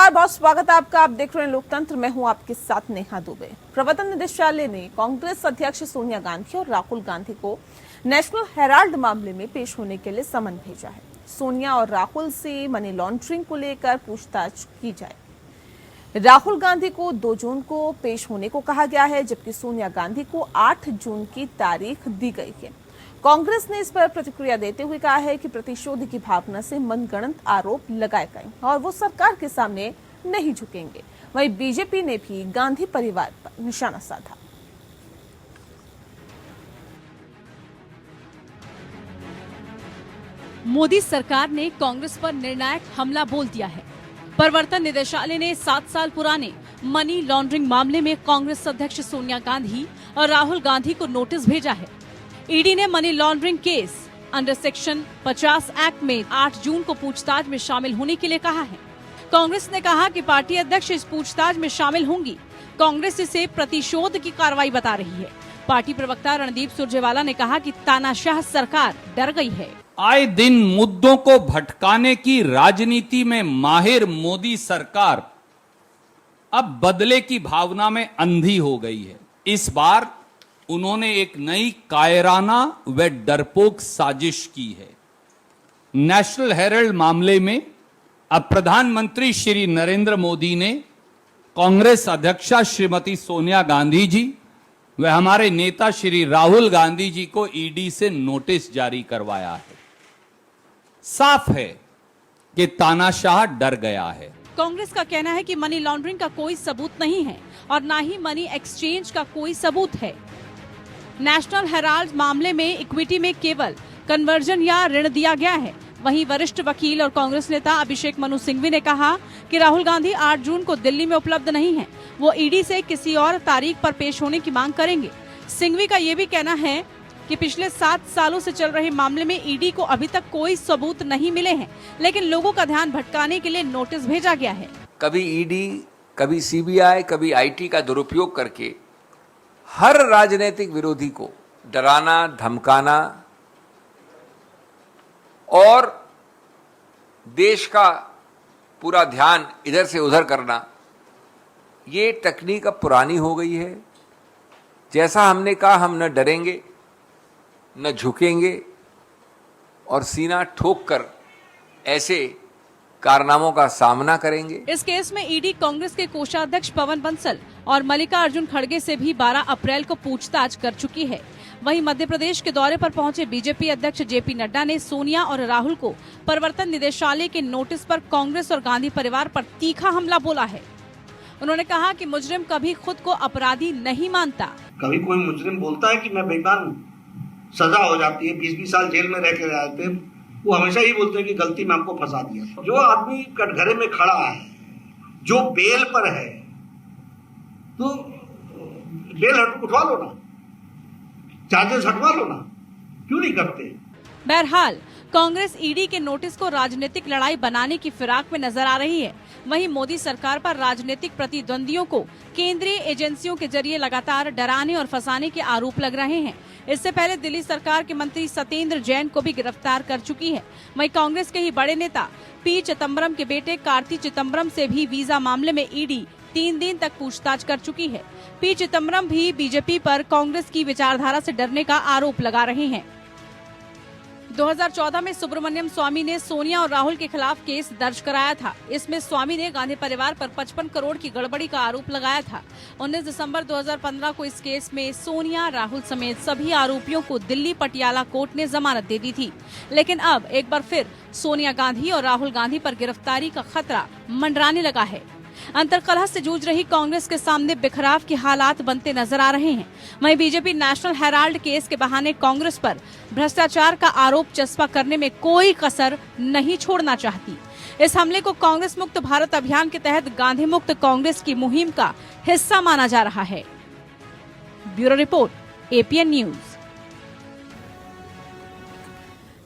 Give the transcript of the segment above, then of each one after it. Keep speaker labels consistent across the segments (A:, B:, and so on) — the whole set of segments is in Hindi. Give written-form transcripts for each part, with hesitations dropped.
A: नमस्कार, बहुत स्वागत है आपका। आप देख रहे हैं लोकतंत्र। मैं हूं आपके साथ नेहा दुबे। प्रवर्तन निदेशालय ने कांग्रेस अध्यक्ष सोनिया गांधी और राहुल गांधी को नेशनल हेराल्ड मामले में पेश होने के लिए समन भेजा है। सोनिया और राहुल से मनी लॉन्ड्रिंग को लेकर पूछताछ की जाए। राहुल गांधी को 2 जून को पेश होने को कहा गया है, जबकि सोनिया गांधी को 8 जून की तारीख दी गई है। कांग्रेस ने इस पर प्रतिक्रिया देते हुए कहा है कि प्रतिशोध की भावना से मनगढ़ंत आरोप लगाए गए और वो सरकार के सामने नहीं झुकेंगे। वहीं बीजेपी ने भी गांधी परिवार पर निशाना साधा।
B: मोदी सरकार ने कांग्रेस पर निर्णायक हमला बोल दिया है। प्रवर्तन निदेशालय ने 7 साल पुराने मनी लॉन्ड्रिंग मामले में कांग्रेस अध्यक्ष सोनिया गांधी और राहुल गांधी को नोटिस भेजा है। ईडी ने money laundering case under section 50 act में 8 जून को पूछताछ में शामिल होने के लिए कहा है। कांग्रेस ने कहा कि पार्टी अध्यक्ष इस पूछताछ में शामिल होंगी। कांग्रेस इसे प्रतिशोध की कार्रवाई बता रही है। पार्टी प्रवक्ता रणदीप सुरजेवाला ने कहा कि तानाशाह सरकार डर गई है।
C: आए दिन मुद्दों को भटकाने की राजनीति में माहिर मोदी सरकार अब बदले की भावना में अंधी हो गई है। इस बार उन्होंने एक नई कायराना व डरपोक साजिश की है। नेशनल हेराल्ड मामले में अब प्रधानमंत्री श्री नरेंद्र मोदी ने कांग्रेस अध्यक्षा श्रीमती सोनिया गांधी जी व हमारे नेता श्री राहुल गांधी जी को ईडी से नोटिस जारी करवाया है। साफ है कि तानाशाह डर गया है।
B: कांग्रेस का कहना है कि मनी लॉन्ड्रिंग का कोई सबूत नहीं है और न ही मनी एक्सचेंज का कोई सबूत है। नेशनल हेराल्ड मामले में इक्विटी में केवल कन्वर्जन या ऋण दिया गया है। वहीं वरिष्ठ वकील और कांग्रेस नेता अभिषेक मनु सिंघवी ने कहा कि राहुल गांधी 8 जून को दिल्ली में उपलब्ध नहीं है। वो ईडी से किसी और तारीख पर पेश होने की मांग करेंगे। सिंघवी का ये भी कहना है कि पिछले 7 सालों से चल रहे मामले में ईडी को अभी तक कोई सबूत नहीं मिले हैं, लेकिन लोगों का ध्यान भटकाने के लिए नोटिस भेजा गया है।
D: कभी ईडी, कभी सीबीआई, कभी आईटी का दुरुपयोग करके हर राजनीतिक विरोधी को डराना, धमकाना और देश का पूरा ध्यान इधर से उधर करना, ये तकनीक अब पुरानी हो गई है। जैसा हमने कहा, हम न डरेंगे न झुकेंगे और सीना ठोक कर ऐसे कारनामों का सामना करेंगे।
B: इस केस में ईडी कांग्रेस के कोषाध्यक्ष पवन बंसल और मल्लिकार्जुन खड़गे से भी 12 अप्रैल को पूछताछ कर चुकी है। वहीं मध्य प्रदेश के दौरे पर पहुंचे बीजेपी अध्यक्ष जेपी नड्डा ने सोनिया और राहुल को प्रवर्तन निदेशालय के नोटिस पर कांग्रेस और गांधी परिवार पर तीखा हमला बोला है। उन्होंने कहा कि मुजरिम कभी खुद को अपराधी नहीं मानता।
E: कभी कोई मुजरिम बोलता है कि मैं बेईमान, सजा हो जाती है, 20-20 साल जेल में रह के आते हैं, वो हमेशा ही बोलते हैं कि गलती में हमको फंसा दिया। जो आदमी कटघरे में खड़ा है, जो बेल पर है, तो बेल उठवा लो ना, चार्जेस हटवा लो ना, क्यों नहीं करते?
B: बहरहाल कांग्रेस ईडी के नोटिस को राजनीतिक लड़ाई बनाने की फिराक में नजर आ रही है। वहीं मोदी सरकार पर राजनीतिक प्रतिद्वंदियों को केंद्रीय एजेंसियों के जरिए लगातार डराने और फंसाने के आरोप लग रहे हैं। इससे पहले दिल्ली सरकार के मंत्री सत्येंद्र जैन को भी गिरफ्तार कर चुकी है। वहीं कांग्रेस के ही बड़े नेता पी चिदम्बरम के बेटे कार्ति चिदम्बरम से भी वीजा मामले में ईडी 3 दिन तक पूछताछ कर चुकी है। पी चिदम्बरम भी बीजेपी पर कांग्रेस की विचारधारा से डरने का आरोप लगा रहे हैं। 2014 में सुब्रमण्यम स्वामी ने सोनिया और राहुल के खिलाफ केस दर्ज कराया था। इसमें स्वामी ने गांधी परिवार पर 55 करोड़ की गड़बड़ी का आरोप लगाया था। 19 दिसंबर 2015 को इस केस में सोनिया, राहुल समेत सभी आरोपियों को दिल्ली पटियाला कोर्ट ने जमानत दे दी थी। लेकिन अब एक बार फिर सोनिया गांधी और राहुल गांधी पर गिरफ्तारी का खतरा मंडराने लगा है। अंतर्कलह से जूझ रही कांग्रेस के सामने बिखराव के हालात बनते नजर आ रहे हैं। वहीं बीजेपी नेशनल हेराल्ड केस के बहाने कांग्रेस पर भ्रष्टाचार का आरोप चस्पा करने में कोई कसर नहीं छोड़ना चाहती। इस हमले को कांग्रेस मुक्त भारत अभियान के तहत गांधी मुक्त कांग्रेस की मुहिम का हिस्सा माना जा रहा है। Bureau report, APN news.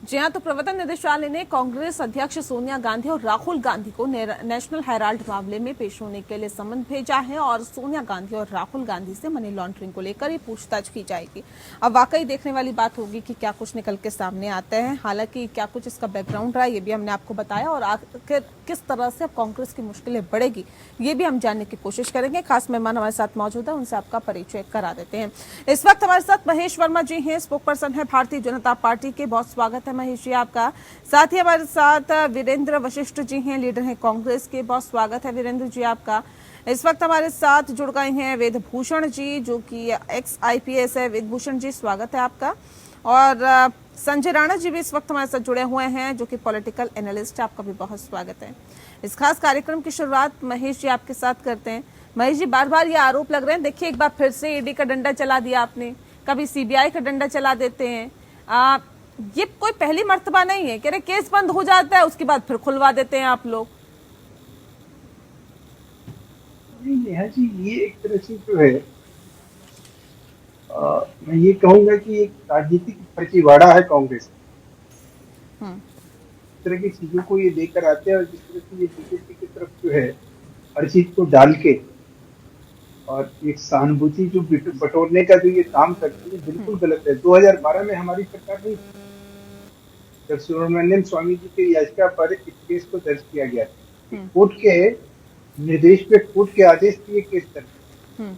A: जी हाँ, तो प्रवर्तन निदेशालय ने कांग्रेस अध्यक्ष सोनिया गांधी और राहुल गांधी को नेशनल हेराल्ड मामले में पेश होने के लिए समन भेजा है और सोनिया गांधी और राहुल गांधी से मनी लॉन्ड्रिंग को लेकर ही पूछताछ की जाएगी। अब वाकई देखने वाली बात होगी कि क्या कुछ निकल के सामने आता है। हालांकि क्या कुछ इसका बैकग्राउंड रहा ये भी हमने आपको बताया और आखिर किस तरह से अब कांग्रेस की मुश्किलें बढ़ेगी ये भी हम जानने की कोशिश करेंगे। खास मेहमान हमारे साथ मौजूद है, उनसे आपका परिचय करा देते हैं। इस वक्त हमारे साथ महेश वर्मा जी हैं, स्पोक पर्सन है भारतीय जनता पार्टी के। बहुत स्वागत है महेश जी आपका। साथ ही हमारे साथ वीरेंद्र वशिष्ठ जी हैं, लीडर हैं कांग्रेस के। बहुत स्वागत है वीरेंद्र जी आपका। इस वक्त हमारे साथ जुड़ गए हैं वेदभूषण जी, जो कि एक्स IPS है। वेदभूषण जी स्वागत है आपका। और संजय राणा जी भी इस वक्त हमारे साथ जुड़े हुए हैं, जो कि पॉलिटिकल एनालिस्ट है। आपका भी बहुत स्वागत है। इस खास कार्यक्रम की शुरुआत महेश जी आपके साथ करते हैं। महेश जी, बार बार ये आरोप लग रहे हैं, देखिए एक बार फिर से ईडी का डंडा चला दिया आपने, कभी CBI का डंडा चला देते हैं। ये कोई पहली मर्तबा नहीं है, कह रहे केस बंद हो जाता है उसके बाद फिर खुलवा देते हैं आप लोग।
F: नहीं नेहा जी, ये एक तरह से जो है मैं ये कहूंगा कि एक राजनीतिक फर्जीवाड़ा है कांग्रेस। इस तरह की चीजों को ये लेकर आते हैं और जिस तरह से ये बीजेपी की तरफ जो है हर चीज को डाल के और एक सहानुभूति जो बटोरने का जो ये काम करती है, बिल्कुल गलत है। 2012 में हमारी सरकार नहीं, जब सुब्रमण्यम स्वामी जी की याचिका पर इस केस को दर्ज किया गया था, कोर्ट के निर्देश पे, कोर्ट के आदेश पे ये केस दर्ज।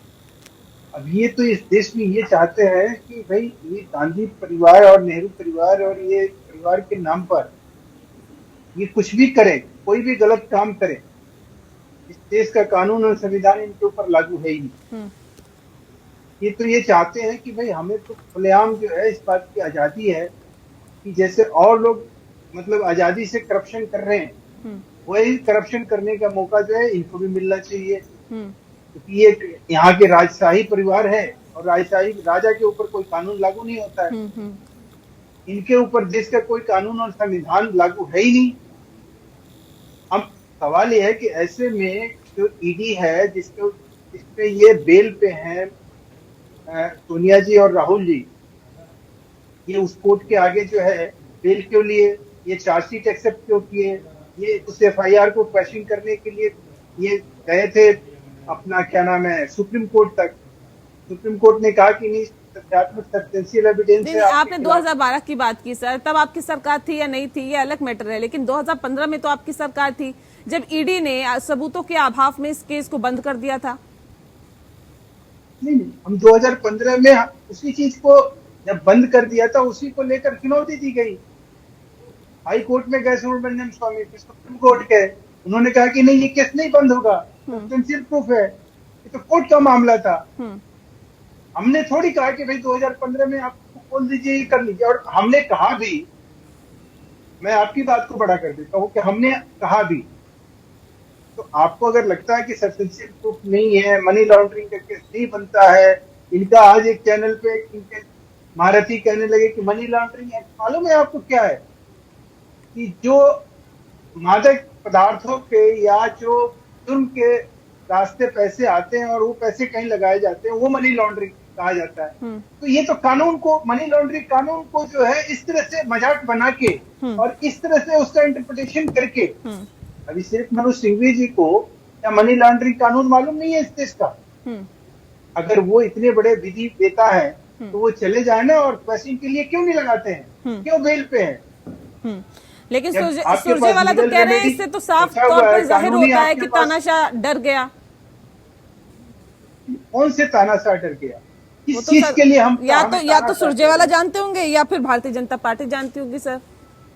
F: अब ये तो इस देश में ये चाहते हैं कि भाई ये गांधी परिवार और नेहरू परिवार और ये परिवार के नाम पर ये कुछ भी करे, कोई भी गलत काम करे, इस देश का कानून और संविधान इनके ऊपर लागू है ही नहीं। ये तो ये चाहते हैं कि भाई हमें तो खुलेआम जो है इस बात की आजादी है कि जैसे और लोग मतलब आजादी से करप्शन कर रहे हैं, वही करप्शन करने का मौका जो है इनको भी मिलना चाहिए। क्योंकि ये यहाँ के राजशाही परिवार है और राजशाही राजा के ऊपर कोई कानून लागू नहीं होता है, इनके ऊपर देश का कोई कानून और संविधान लागू है ही नहीं। अब सवाल यह है कि ऐसे में जो ईडी है जिसपे ये बेल पे हैं सोनिया जी और राहुल जी, ये उस कोर्ट के आगे जो है बेल क्यों लिए, ये चार्जशीट एक्सेप्ट क्यों किए, ये उस FIR को क्वेश्चन करने के लिए ये गए थे अपना क्या नाम है सुप्रीम कोर्ट तक। सुप्रीम कोर्ट ने कहा कि नहीं तथ्यात्मक सब्सटेंशियल एविडेंस है।
A: आपने 2012 की बात की सर, तब आपकी सरकार थी या नहीं थी ये अलग मैटर है, लेकिन 2015 में तो आपकी सरकार थी जब ईडी ने सबूतों के अभाव में इस केस को बंद कर दिया था।
F: नहीं, हम 2015 में उसी चीज को जब बंद कर दिया था उसी को लेकर चुनौती दी गई। हाई कोर्ट में गए सुब्रमण्यम स्वामी, फिर सुप्रीम कोर्ट गए, उन्होंने कहा कि नहीं ये केस नहीं बंद होगा, सब्सटेंशियल प्रूफ है, ये तो कोर्ट का मामला था। हमने थोड़ी कहा कि भाई 2015 में आप बोल दीजिए ये कर लीजिए। और हमने कहा भी, मैं आपकी बात को बड़ा कर देता हूँ कि हमने कहा भी, तो आपको अगर लगता है कि सब्सटेंशियल प्रूफ नहीं है, मनी लॉन्ड्रिंग का केस नहीं बनता है, इनका आज एक चैनल पे इनके महारथी कहने लगे कि मनी लॉन्ड्रिंग है, मालूम है आपको क्या है कि जो मादक पदार्थों के या जो जुर्म के रास्ते पैसे आते हैं और वो पैसे कहीं लगाए जाते हैं, वो मनी लॉन्ड्रिंग कहा जाता है। तो ये तो कानून को, मनी लॉन्ड्रिंग कानून को जो है इस तरह से मजाक बना के और इस तरह से उसका इंटरप्रिटेशन करके, अभी सिर्फ मनोज सिंघवी जी को या मनी लॉन्ड्रिंग कानून मालूम नहीं है इस देश का। अगर वो इतने बड़े विधि देता है तो वो चले जाए ना, और क्वेश्चन के लिए क्यों नहीं लगाते हैं, क्यों बेल पे है।
A: लेकिन सुरजेवाला तो कह रहे हैं इससे तो साफ तौर पर जाहिर होता है कि तानाशाह डर गया।
F: कौन से तानाशाह डर गया, किस
A: तो
F: चीज के लिए हम
A: या तो सुरजेवाला जानते होंगे या फिर भारतीय जनता पार्टी जानती होगी सर,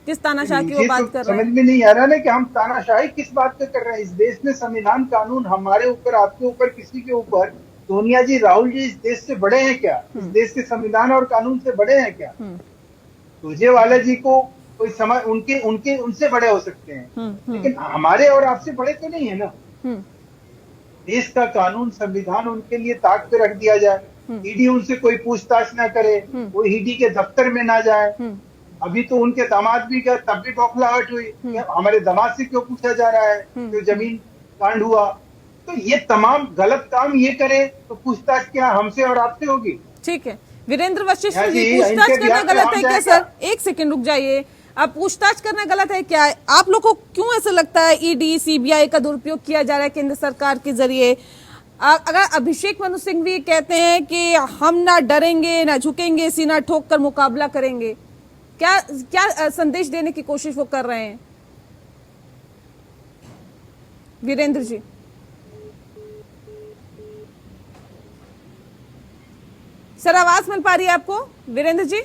A: किस तानाशाह की वो बात कर रहे हैं।
F: समझ में नहीं आ रहा ना कि हम तानाशाही किस बात पे कर रहे हैं। इस देश में संविधान कानून हमारे ऊपर, आपके ऊपर, किसी के ऊपर, सोनिया जी राहुल जी इस देश से बड़े हैं क्या, इस देश के संविधान और कानून से बड़े हैं क्या। सुरजेवाला जी को कोई समझ, उनसे बड़े हो सकते हैं, लेकिन हमारे और आपसे बड़े तो नहीं है ना। देश का कानून संविधान उनके लिए ताक पे रख दिया जाए, ईडी उनसे कोई पूछताछ ना करे, वो ईडी के दफ्तर में ना जाए। अभी तो उनके दामाद भी गए, तब भी बौखलाहट हुई, हमारे दामाद से क्यों पूछा जा रहा है, जो जमीन कांड हुआ। तो ये तमाम गलत काम ये करे तो पूछताछ क्या हमसे और आपसे होगी।
A: ठीक है वीरेंद्र वशिष्ठ जी, पूछताछ करना गलत है क्या सर? एक सेकंड रुक जाइए। अब पूछताछ करना गलत है क्या? आप लोग को क्यों ऐसा लगता है ईडी सीबीआई का दुरुपयोग किया जा रहा है केंद्र सरकार के जरिए? अगर अभिषेक मनु सिंह भी कहते हैं कि हम ना डरेंगे ना झुकेंगे, सीना ठोक कर मुकाबला करेंगे, क्या क्या संदेश देने की कोशिश वो कर रहे हैं? वीरेंद्र जी, सर आवाज मिल पा रही है आपको? वीरेंद्र जी,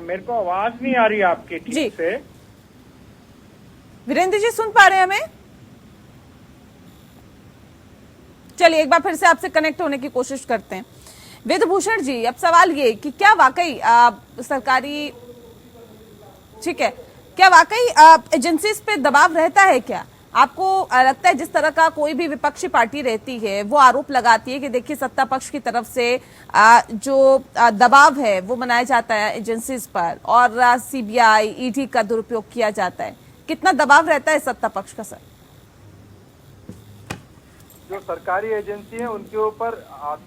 G: मेरे को आवाज नहीं आ रही आपकी
A: जी।
G: ठीक से।
A: वीरेंद्र जी सुन पा रहे हैं हमें? चलिए एक बार फिर से आपसे कनेक्ट होने की कोशिश करते हैं। वेदभूषण जी, अब सवाल ये कि क्या वाकई सरकारी, ठीक है, क्या वाकई एजेंसीज पे दबाव रहता है क्या? आपको लगता है जिस तरह का कोई भी विपक्षी पार्टी रहती है वो आरोप लगाती है कि देखिए सत्ता पक्ष की तरफ से जो दबाव है वो बनाया जाता है एजेंसीज पर और सीबीआई ईडी का दुरुपयोग किया जाता है, कितना दबाव रहता है सत्ता पक्ष का? सर,
G: जो सरकारी एजेंसी है उनके ऊपर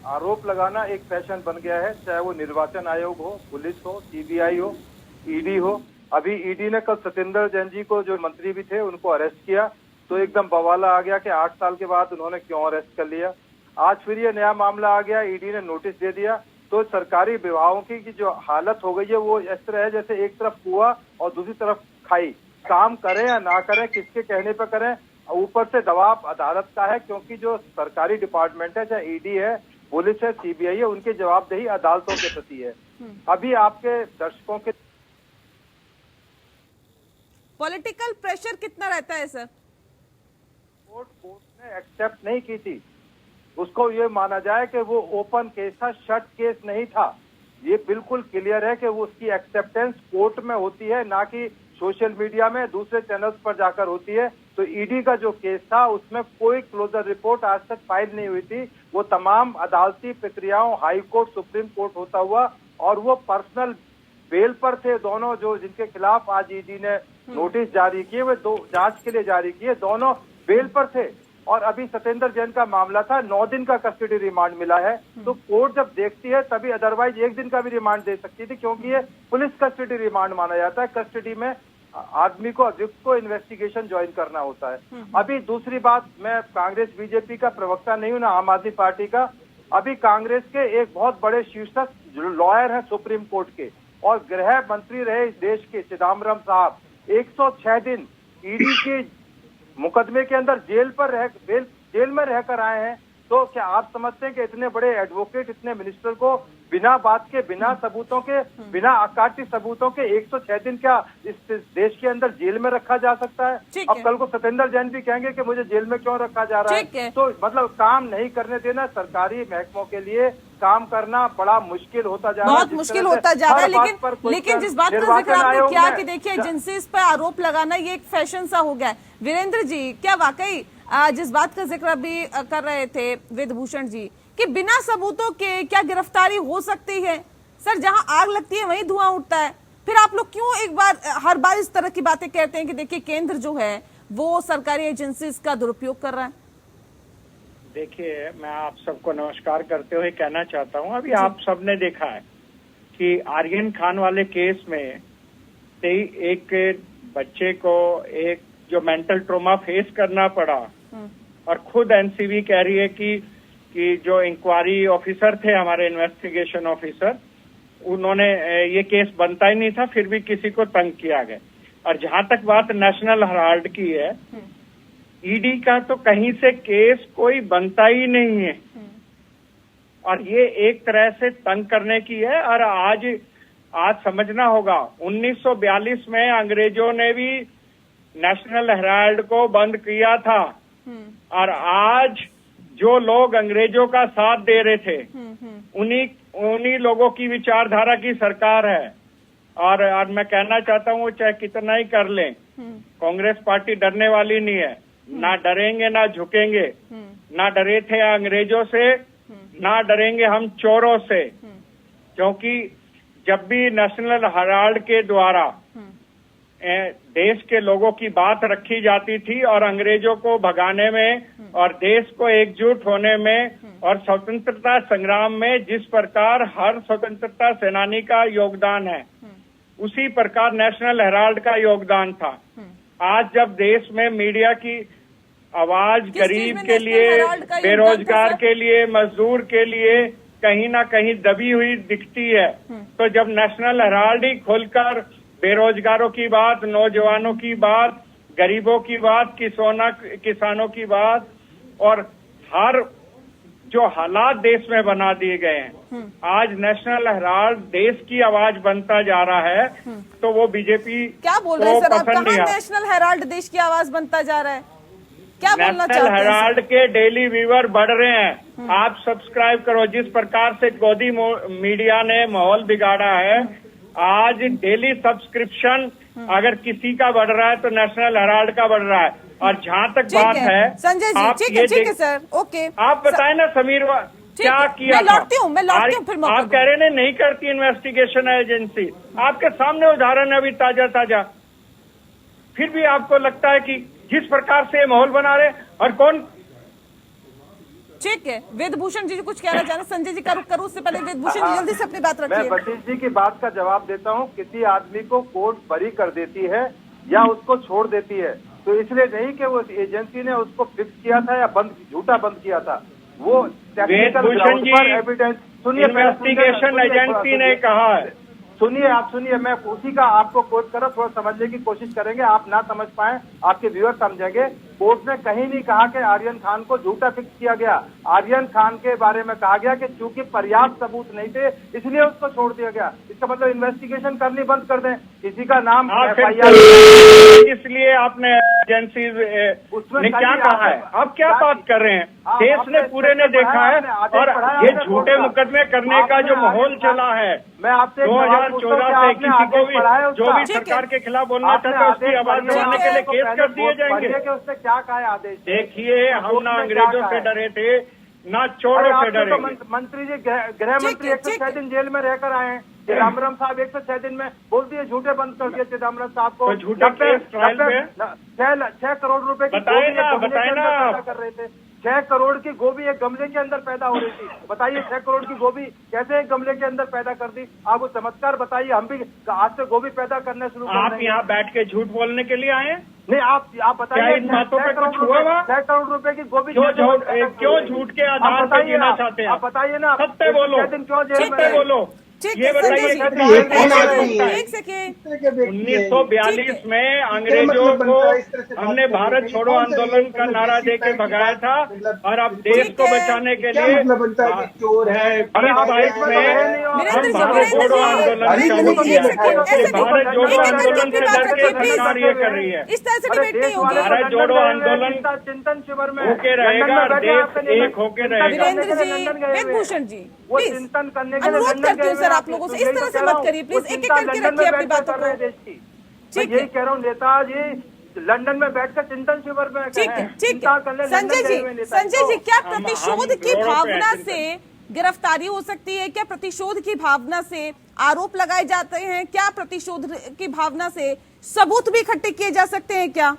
G: आरोप लगाना एक फैशन बन गया है, चाहे वो निर्वाचन आयोग हो, पुलिस हो, सीबीआई हो, ईडी हो। अभी ईडी ने कल सत्येंद्र जैन जी को, जो मंत्री भी थे, उनको अरेस्ट किया, तो एकदम बवाला आ गया कि 8 साल के बाद उन्होंने क्यों अरेस्ट कर लिया। आज फिर ये नया मामला आ गया, ईडी ने नोटिस दे दिया। तो सरकारी विभागों की जो हालत हो गई है वो इस तरह है जैसे एक तरफ कुआं और दूसरी तरफ खाई। काम करें या ना करें, किसके कहने पर करें, ऊपर से दबाव अदालत का है, क्योंकि जो सरकारी डिपार्टमेंट है, चाहे ईडी है, पुलिस है, सीबीआई है, उनकी जवाबदेही अदालतों के प्रति है। अभी आपके दर्शकों के
A: पॉलिटिकल प्रेशर कितना रहता है सर?
G: कोर्ट ने एक्सेप्ट नहीं की थी, उसको ये माना जाए कि वो ओपन केस था, शट केस नहीं था। ये बिल्कुल क्लियर है कि वो उसकी एक्सेप्टेंस कोर्ट में होती है, ना कि सोशल मीडिया में दूसरे चैनल्स पर जाकर होती है। तो ईडी का जो केस था उसमें कोई क्लोजर रिपोर्ट आज तक फाइल नहीं हुई थी। वो तमाम अदालती प्रक्रियाओं, हाई कोर्ट, सुप्रीम कोर्ट होता हुआ, और वो पर्सनल बेल पर थे दोनों, जो जिनके खिलाफ आज ईडी ने नोटिस जारी किए, वे दो जांच के लिए जारी किए, दोनों बेल पर थे। और अभी सत्येंद्र जैन का मामला था, 9 दिन का कस्टडी रिमांड मिला है। तो कोर्ट जब देखती है तभी, अदरवाइज 1 दिन का भी रिमांड दे सकती थी, क्योंकि ये पुलिस कस्टडी रिमांड माना जाता है। कस्टडी में आदमी को, अभियुक्त को इन्वेस्टिगेशन ज्वाइन करना होता है। अभी दूसरी बात, मैं कांग्रेस बीजेपी का प्रवक्ता नहीं हूं, ना आम आदमी पार्टी का। अभी कांग्रेस के एक बहुत बड़े शीर्षक लॉयर हैं सुप्रीम कोर्ट के और गृह मंत्री रहे इस देश के, चिदम्बरम साहब, 106 दिन ईडी के मुकदमे के अंदर जेल में रहकर आए हैं। तो क्या आप समझते हैं कि इतने बड़े एडवोकेट, इतने मिनिस्टर को बिना बात के, बिना सबूतों के, बिना अकाट्य सबूतों के 106 दिन क्या इस देश के अंदर जेल में रखा जा सकता है? अब कल को सत्येंद्र जैन भी कहेंगे कि मुझे जेल में क्यों रखा जा रहा है। तो मतलब काम नहीं करने देना, सरकारी महकमों के लिए काम करना बड़ा मुश्किल होता जा रहा है,
A: बहुत मुश्किल होता जा रहा है। लेकिन जिस बात का जिक्र आपने किया कि देखिए एजेंसीज पर आरोप लगाना ये एक फैशन सा हो गया है, वीरेंद्र जी, क्या वाकई जिस बात का जिक्र अभी कर रहे थे वेदभूषण जी कि बिना सबूतों के क्या गिरफ्तारी हो सकती है? सर, जहां आग लगती है वहीं धुआं उठता है। फिर आप लोग क्यों हर बार इस तरह की बातें कहते हैं कि देखिए केंद्र जो है वो सरकारी एजेंसीज का दुरुपयोग कर रहा है?
G: देखिए, मैं आप सबको नमस्कार करते हुए कहना चाहता हूं, अभी आप सबने देखा है कि आर्यन खान वाले केस में एक बच्चे को एक जो मेंटल ट्रॉमा फेस करना पड़ा, और खुद एनसीबी कह रही है कि जो इंक्वायरी ऑफिसर थे, हमारे इन्वेस्टिगेशन ऑफिसर, उन्होंने ये केस बनता ही नहीं था, फिर भी किसी को तंग किया गया। और जहां तक बात नेशनल हेराल्ड की है, ईडी का तो कहीं से केस कोई बनता ही नहीं है, और ये एक तरह से तंग करने की है। और आज समझना होगा, 1942 में अंग्रेजों ने भी नेशनल हेराल्ड को बंद किया था, और आज जो लोग अंग्रेजों का साथ दे रहे थे उन्हीं लोगों की विचारधारा की सरकार है। और मैं कहना चाहता हूँ, चाहे कितना ही कर लें, कांग्रेस पार्टी डरने वाली नहीं है, ना डरेंगे ना झुकेंगे। ना डरे थे अंग्रेजों से, ना डरेंगे हम चोरों से, क्योंकि जब भी नेशनल हेराल्ड के द्वारा देश के लोगों की बात रखी जाती थी और अंग्रेजों को भगाने में और देश को एकजुट होने में और स्वतंत्रता संग्राम में जिस प्रकार हर स्वतंत्रता सेनानी का योगदान है,
H: उसी प्रकार नेशनल हेराल्ड का योगदान था। आज जब देश में मीडिया की आवाज
A: किस
H: गरीब
A: चीज में
H: के
A: नेशनल
H: लिए,
A: हेराल्ड का योगदान था,
H: बेरोजगार
A: सर?
H: के लिए, मजदूर के लिए कहीं ना कहीं दबी हुई दिखती है, तो जब नेशनल हेराल्ड ही खुलकर बेरोजगारों की बात, नौजवानों की बात, गरीबों की बात, किसानों की बात और हर जो हालात देश में बना दिए गए हैं, आज नेशनल हेराल्ड देश की आवाज बनता जा रहा है, तो वो बीजेपी
A: क्या बोल रहे हैं सर आप?
H: पसंद नहीं
A: कहाँ
H: आता।
A: नेशनल हेराल्ड देश की आवाज बनता जा रहा है? क्या बोलना
H: नेशनल
A: चाहते हैं
H: हेराल्ड
A: सर?
H: के डेली व्यूअर बढ़ रहे हैं। आप सब्सक्राइब करो। जिस प्रकार से गोदी मीडिया ने माहौल बिगाड़ा है, आज डेली सब्सक्रिप्शन अगर किसी का बढ़ रहा है तो नेशनल हेराल्ड का बढ़ रहा है। और जहां तक
A: ठीक
H: बात है,
A: संजय जी,
H: आप
A: ठीक
H: ये
A: है सर, ओके।
H: आप बताएं ना समीर, क्या
A: है,
H: किया
A: मैं लौटती हूँ, मैं लौटती हूँ, फिर मौका
H: आप कह रहे हैं नहीं करती इन्वेस्टिगेशन एजेंसी। आपके सामने उदाहरण है अभी ताजा, फिर भी आपको लगता है कि जिस प्रकार से माहौल बना रहे और कौन।
A: ठीक है, वेदभूषण जी कुछ कहना चाह रहे हैं? संजय जी का रुख करूं उससे पहले वेदभूषण जी जल्दी से अपनी बात
G: मैं
A: रखिए।
G: वशिष्ठ जी की बात का जवाब देता हूँ। किसी आदमी को कोर्ट बरी कर देती है या उसको छोड़ देती है, तो इसलिए नहीं कि वो एजेंसी ने उसको फिक्स किया था या झूठा बंद किया था। वो टेक्निकल ग्राउंड पर एविडेंस, सुनिए,
H: इन्वेस्टिगेशन एजेंसी ने कहा है।
G: सुनिए, आप सुनिए, मैं उसी का आपको कोट कर रहा हूं, थोड़ा समझने की कोशिश करेंगे। आप ना समझ पाए, आपके व्यूअर समझेंगे। कोर्ट ने कहीं नहीं कहा कि आर्यन खान को झूठा फिक्स किया गया। आर्यन खान के बारे में कहा गया कि चूंकि पर्याप्त सबूत नहीं थे इसलिए उसको छोड़ दिया गया। इसका मतलब इन्वेस्टिगेशन करनी बंद कर दें। किसी का नाम
H: इसलिए आपने एजेंसी ने क्या कहा है? आप क्या बात कर रहे हैं? देश ने पूरे ने देखा है और ये झूठे मुकदमे करने का जो माहौल चला है,
G: मैं आपसे
H: 2014 से किसी को भी जो भी सरकार के खिलाफ बोलना चाहता है उसकी आवाज दबाने के लिए केस कर दिए जाएंगे।
G: उसने क्या कहा है आदेश?
H: देखिए, हम ना अंग्रेजों से डरे थे ना चोरों से डरे।
G: मंत्री जी, गृह मंत्री 106 दिन जेल में रहकर आए हैं। चिदम्बरम साहब 106 दिन में बोल दिए, झूठे बंद कर दिए चिदम्बरम साहब को।
H: झूठा केस ट्रायल में
G: 6 करोड़ रुपए की कर रहे थे। 6 करोड़ की गोभी एक गमले के अंदर पैदा हो रही थी। बताइए 6 करोड़ की गोभी कैसे एक गमले के अंदर पैदा कर दी? आप वो चमत्कार बताइए। हम भी आज से गोभी पैदा करना शुरू कर
H: आप यहाँ बैठ के झूठ बोलने के लिए आए हैं?
G: नहीं, आप बताइए,
H: इन बातों पे कुछ हुआ हुआ?
G: 6 करोड़ रुपए की गोभी
H: क्यों झूठ के आधार पर जीना चाहते हैं?
G: आप बताइए ना,
H: सत्य बोलो, सत्य बोलो। ये बताइए,
A: एक सेकेंड,
H: 1942 में अंग्रेजों को हमने भारत छोड़ो आंदोलन का नारा देके भगाया था और अब देश को बचाने के लिए 2022 में हम भारत छोड़ो आंदोलन चालू किया। भारत जोड़ो आंदोलन से डर के सरकार ये कर रही है।
A: इस तरह से डिबेट नहीं होगी।
H: भारत जोड़ो आंदोलन
G: चिंतन शिविर में
H: होके रहेगा और देश एक होके रहेगा।
A: वीरेंद्र जी, वेदभूषण जी,
G: वो
A: प्लीज
G: चिंतन करने के लिए
A: अनुरोध
G: लंदन
A: करती हूँ
G: गए
A: सर
G: हुए
A: आप लोगों से, इस तरह से मत करिए प्लीज, एक एक करके रखिए अपनी बातों को।
G: मैं यही कह रहा हूँ, नेताजी लंदन में बैठकर चिंतन शिविर में
A: ठीक है। संजय जी, क्या प्रतिशोध की भावना से गिरफ्तारी हो सकती है? क्या प्रतिशोध की भावना से आरोप लगाए जाते हैं? क्या प्रतिशोध की भावना से सबूत भी इकट्ठे किए जा सकते हैं? क्या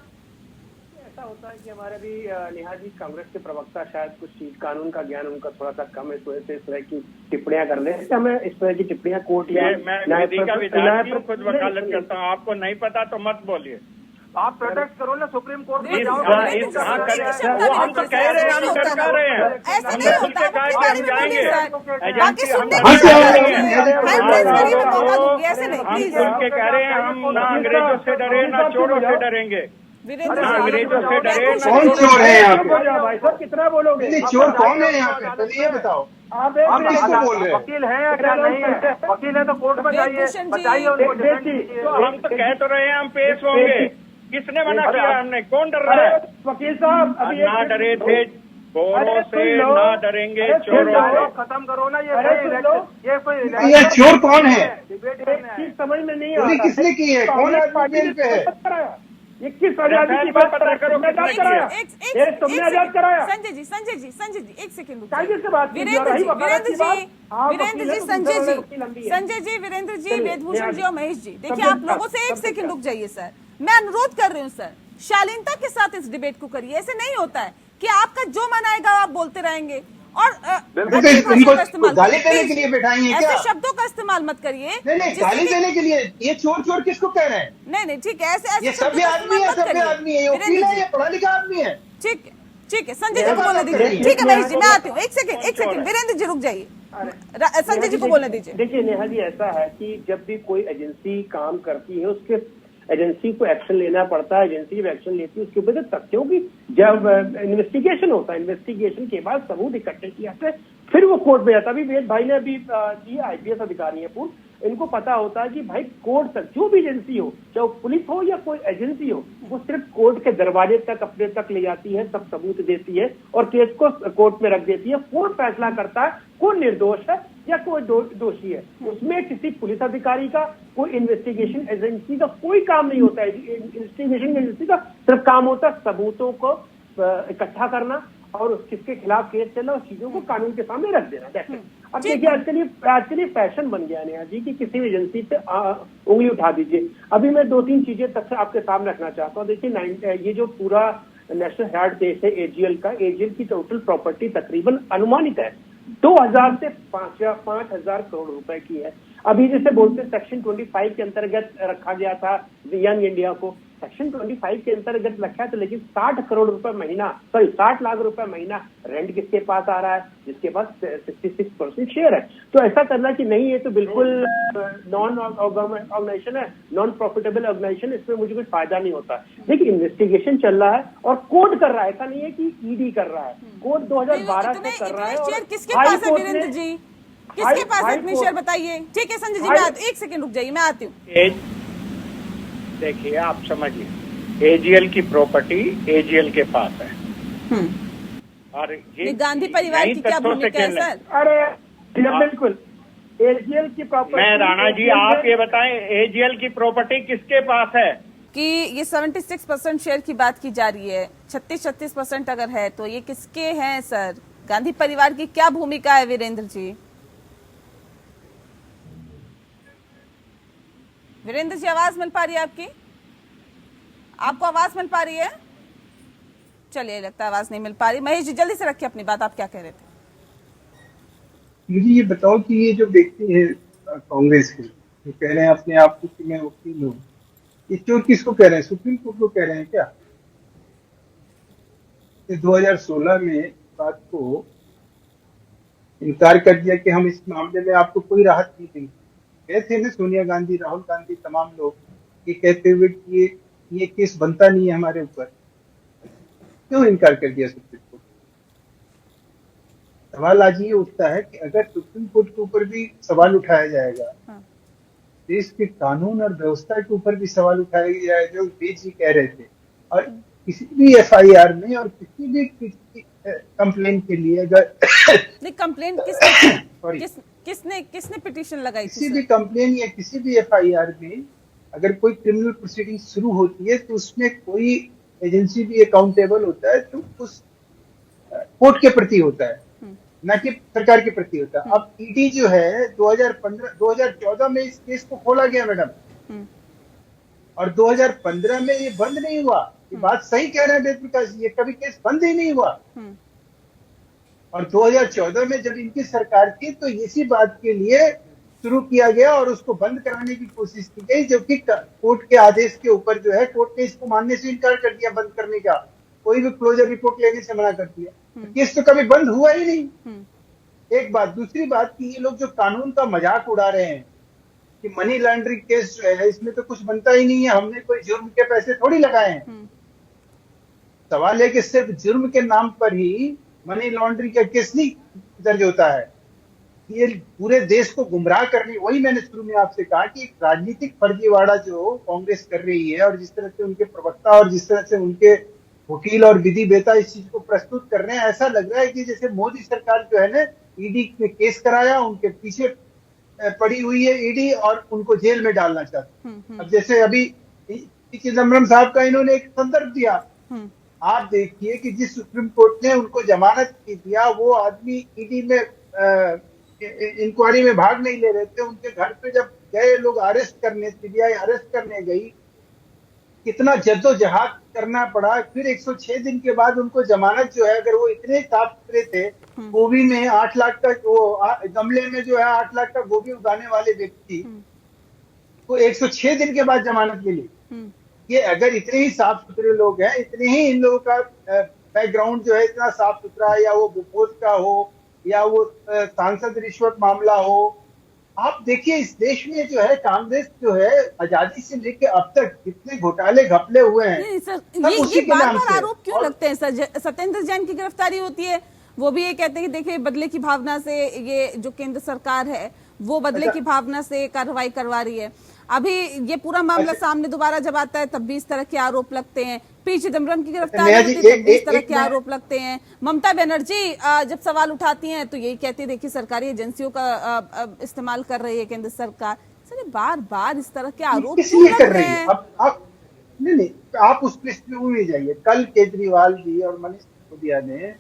I: ऐसा होता है कि हमारे भी नेहा जी कांग्रेस के प्रवक्ता शायद कुछ चीज कानून का ज्ञान उनका थोड़ा सा कम है, इस वजह से इस तरह की टिप्पणियां कर रहे हैं। हमें इस तरह की टिप्पणियां कोर्ट या
H: खुद वकालत करता हूँ, आपको नहीं पता तो मत बोलिए।
G: आप प्रोटेक्ट करो ना, सुप्रीम कोर्ट में जाओ।
H: वो हम तो कह रहे हैं, हम डर रहे हैं।
A: ऐसा नहीं होता,
H: हम जाएंगे
A: बाकी सुनने ऐसे नहीं,
H: हम
A: प्लीज।
H: सुन के कह रहे हैं, हम ना अंग्रेजों से डरे ना चोरों से डरेंगे। अंग्रेजों से डरे।
F: कौन चोर है यहाँ पे?
I: भाई साहब कितना बोलोगे?
F: नहीं, चोर कौन है यहाँ पे? पहले ये बताओ,
G: आप
F: किसको बोल रहे हैं?
G: वकील है या क्या नहीं है? वकील है तो कोर्ट में जाइए, बताइए उनको।
H: तो हम तो कह तो रहे हैं हम पेश होंगे। किसने मना किया? हमने। कौन डर रहा है?
I: वकील साहब
H: ना डरे थे चोरों से, ना डरेंगे चोरों से।
G: खत्म करो ना ये कोई
F: ये चोर कौन है?
I: चीज समझ में नहीं
F: चोरी किसने की है? कौन जेल पे है?
I: 21 आजादी की बात
H: पता करो किसने किया।
I: तुमने आजाद कराया।
A: संजय जी एक सेकंड,
I: कायदे से बात कीजिए।
A: संजय जी, वीरेंद्र जी, वेदभूषण जी और महेश जी, देखिए आप लोगों से एक सेकंड रुक जाइए सर। मैं अनुरोध कर रही हूँ सर, शालीनता के साथ इस डिबेट को करिए। ऐसे नहीं होता है कि आपका जो मन आएगा आप बोलते रहेंगे। और
G: बिल्कुल।
A: अच्छी भाषा
F: इनको
A: का इस्तेमाल
F: गाली
A: करिए।
F: देने के लिए बैठाएंगे क्या?
A: ऐसे शब्दों का इस्तेमाल मत करिए।
F: नहीं, गाली देने के लिए। ये चोर चोर किसको कह रहे हैं?
A: नहीं ठीक है, ऐसे
F: ये
A: शब्दों
F: सभ्य
A: का
F: आदमी
A: इस्तेमाल
F: है,
A: मत
F: सभ्य
A: करिए।
F: आदमी है, ये वकील
A: वीरेंद्र
F: है,
A: जी,
F: ये पढ़ा लिखा आदमी है।
A: ठीक है, संजय जी
F: ये
A: को
F: बात
A: बोलने
F: आप
A: दीजिए।
F: करिए।
A: ठीक है महेश जी, मैं आती हूँ, एक सेकंड वीरेंद्र जी रुक जाइए, संजय जी को बोलने दीजिए।
I: देखिए नेहा जी, ऐसा है कि जब भी कोई एजेंसी काम करती है उसके एजेंसी को एक्शन लेना पड़ता है। एजेंसी जब एक्शन लेती है उसके ऊपर तथ्यों की जब इन्वेस्टिगेशन होता है, इन्वेस्टिगेशन के बाद सबूत इकट्ठे किए जाते हैं, फिर वो कोर्ट में जाता है। अभी वेद भाई ने अभी जी IPS अधिकारी है पूर्व, इनको पता होता है कि भाई कोर्ट तक जो भी एजेंसी हो, चाहे पुलिस हो या कोई एजेंसी हो, वो सिर्फ कोर्ट के दरवाजे तक अपने तक ले जाती है, सब सबूत देती है और केस को कोर्ट में रख देती है। कोर्ट फैसला करता है कौन निर्दोष है या कोई दोषी है। उसमें किसी पुलिस अधिकारी का, कोई इन्वेस्टिगेशन एजेंसी का कोई काम नहीं होता है। इन्वेस्टिगेशन एजेंसी का सिर्फ काम होता है सबूतों को इकट्ठा करना और किसके खिलाफ केस चला उस चीजों को कानून के सामने रख देना। अब देखिए आजकल ये फैशन बन गया नेहा जी कि किसी भी एजेंसी पे उंगली उठा दीजिए। अभी मैं 2-3 चीजें तथ्य आपके सामने रखना चाहता हूँ। देखिए ये जो पूरा नेशनल हेराल्ड केस है AGL का, AGL की टोटल प्रॉपर्टी तकरीबन अनुमानित है 2000 से 5,000 करोड़ रुपए की है। अभी जैसे बोलते हैं सेक्शन 25 के अंतर्गत रखा गया था यंग इंडिया को, सेक्शन 25 के अंतर्गत रखा है तो लेकिन 60 करोड़ रुपए महीना, 60 लाख रुपए महीना रेंट किसके पास आ रहा है? जिसके पास 66% शेयर है। तो ऐसा करना कि नहीं ये तो बिल्कुल नॉन गवर्नमेंट ऑर्गेनाइजेशन है, नॉन प्रॉफिटेबल ऑर्गेनाइजेशन, इसमें मुझे कुछ फायदा नहीं होता। देखिए इन्वेस्टिगेशन चल रहा है और कोर्ट कर रहा है, ऐसा नहीं है कि ED कर रहा है, कोर्ट 2012 से कर रहा है।
A: शेयर किसके पास है वीरेंद्र जी? किसके पास है इतने शेयर बताइए? ठीक है संजय जी, मैं एक सेकंड रुक जाइए, मैं आती हूँ।
H: देखिए आप समझिए, AGL की प्रॉपर्टी AGL के पास है और ये
A: गांधी परिवार की क्या भूमिका है सर?
I: अरे बिल्कुल AGL की प्रॉपर्टी।
H: मैं राणा जी आप ये बताएं AGL की प्रॉपर्टी किसके पास है?
A: कि ये 76% शेयर की बात की जा रही है, 36% अगर है तो ये किसके हैं सर? गांधी परिवार की क्या भूमिका है वीरेंद्र जी? वीरेंद्र जी आवाज मिल पा रही है आपकी? आपको आवाज मिल पा रही है? चलिए लगता है आवाज नहीं मिल पा रही। महेश जी जल्दी से रखिए अपनी बात, आप क्या कह रहे थे?
F: मुझे ये बताओ कि ये जो व्यक्ति है कांग्रेस के, जो कह रहे हैं अपने आप को कि मैं वकील हूँ, ये चोर किसको कह रहे हैं? सुप्रीम कोर्ट को कह रहे हैं क्या? 2016 में बात को इनकार कर दिया कि हम इस मामले में आपको कोई राहत नहीं देंगे। कहते हैं सोनिया गांधी, राहुल गांधी, तमाम लोग ये कहते हुए कि ये केस बनता नहीं है हमारे ऊपर, क्यों इनकार कर दिया सुप्रीम कोर्ट? सवाल आज ये उठता है कि अगर सुप्रीम कोर्ट के ऊपर भी सवाल उठाया जाएगा, देश के कानून और व्यवस्था के ऊपर भी सवाल उठाया जाएगा, जो वेद जी कह रहे थे, और किसी भी FIR में और किसी भी कंप्लेन के लिए अगर
A: कंप्लेन किसने पिटीशन लगाई थी?
F: किसी भी कंप्लेन या किसी भी FIR में अगर कोई क्रिमिनल प्रोसीडिंग शुरू होती है तो उसमें कोई एजेंसी भी अकाउंटेबल होता है, तो उस कोर्ट के प्रति होता है, ना कि सरकार के प्रति होता है। अब ED जो है 2014 में इस केस को खोला गया मैडम, और 2015 में ये बंद नहीं हुआ। ये बात सही कह रहे हैं वेद प्रकाश जी, ये कभी केस बंद ही नहीं हुआ। और 2014 में जब इनकी सरकार थी तो इसी बात के लिए शुरू किया गया और उसको बंद कराने की कोशिश की गई, जबकि कोर्ट के आदेश के ऊपर जो है कोर्ट ने इसको मानने से इनकार कर दिया, बंद करने का, कोई भी क्लोजर रिपोर्ट लेने से मना कर दिया। केस तो कभी बंद हुआ ही नहीं। एक बात। दूसरी बात कि ये लोग जो कानून का मजाक उड़ा रहे हैं कि मनी लॉन्ड्रिंग केस जो है इसमें तो कुछ बनता ही नहीं है, हमने कोई जुर्म के पैसे थोड़ी लगाए हैं। सवाल है कि सिर्फ जुर्म के नाम पर ही मनी लॉन्ड्रिंग का केस नहीं दर्ज होता है। ये पूरे देश को गुमराह करने, वही मैंने शुरू में आपसे कहा कि एक राजनीतिक फर्जीवाड़ा जो कांग्रेस कर रही है, और जिस तरह से उनके प्रवक्ता और जिस तरह से उनके वकील और विधि वेता इस चीज को प्रस्तुत कर रहे हैं, ऐसा लग रहा है कि जैसे मोदी सरकार जो है ना ED में केस कराया, उनके पीछे पड़ी हुई है ED और उनको जेल में डालना चाहते हैं। अब जैसे अभी चिदम्बरम साहब का इन्होंने एक संदर्भ दिया, आप देखिए कि जिस सुप्रीम कोर्ट ने उनको जमानत दिया वो आदमी ED में इंक्वायरी में भाग नहीं ले रहे थे। उनके घर पे जब गए लोग अरेस्ट करने, CBI अरेस्ट करने गई कितना जद्दोजहद करना पड़ा, फिर 106 दिन के बाद उनको जमानत जो है, अगर वो इतने साफ सुथरे थे, गोभी में 8 लाख का गमले में जो है 8 लाख का गोभी उगाने वाले व्यक्ति को 106 दिन के बाद जमानत मिली। ये अगर इतने ही साफ सुथरे लोग हैं, इतने ही इन लोगों का बैकग्राउंड जो है इतना साफ सुथरा, या वो बोफोर्स का हो या वो सांसद रिश्वत मामला हो, आप देखिए इस देश में जो है कांग्रेस जो है आजादी से लेके अब तक जितने घोटाले घपले हुए हैं,
A: नहीं सर,
F: सब उसी
A: ये
F: के
A: बार
F: नाम
A: बार
F: से।
A: आरोप क्यों लगते हैं सर? सत्येंद्र जैन की गिरफ्तारी होती है, वो भी ये कहते हैं कि देखिए बदले की भावना से ये जो केंद्र सरकार है वो बदले की भावना से कार्रवाई करवा रही है। अभी ये पूरा मामला सामने दोबारा जब आता है तब भी इस तरह के आरोप लगते हैं। पी चिदम्बरम की गिरफ्तारी होती है तब भी इस तरह के आरोप लगते हैं। ममता बनर्जी जब सवाल उठाती हैं तो यही कहती है देखिए सरकारी एजेंसियों का इस्तेमाल कर रही है केंद्र सरकार। सर ये बार बार इस तरह के आरोप
F: इसलिए कर रही है। अब नहीं, आप उस लिस्ट में भी जाइए। कल केजरीवाल जी और मनीष सिसोदिया ने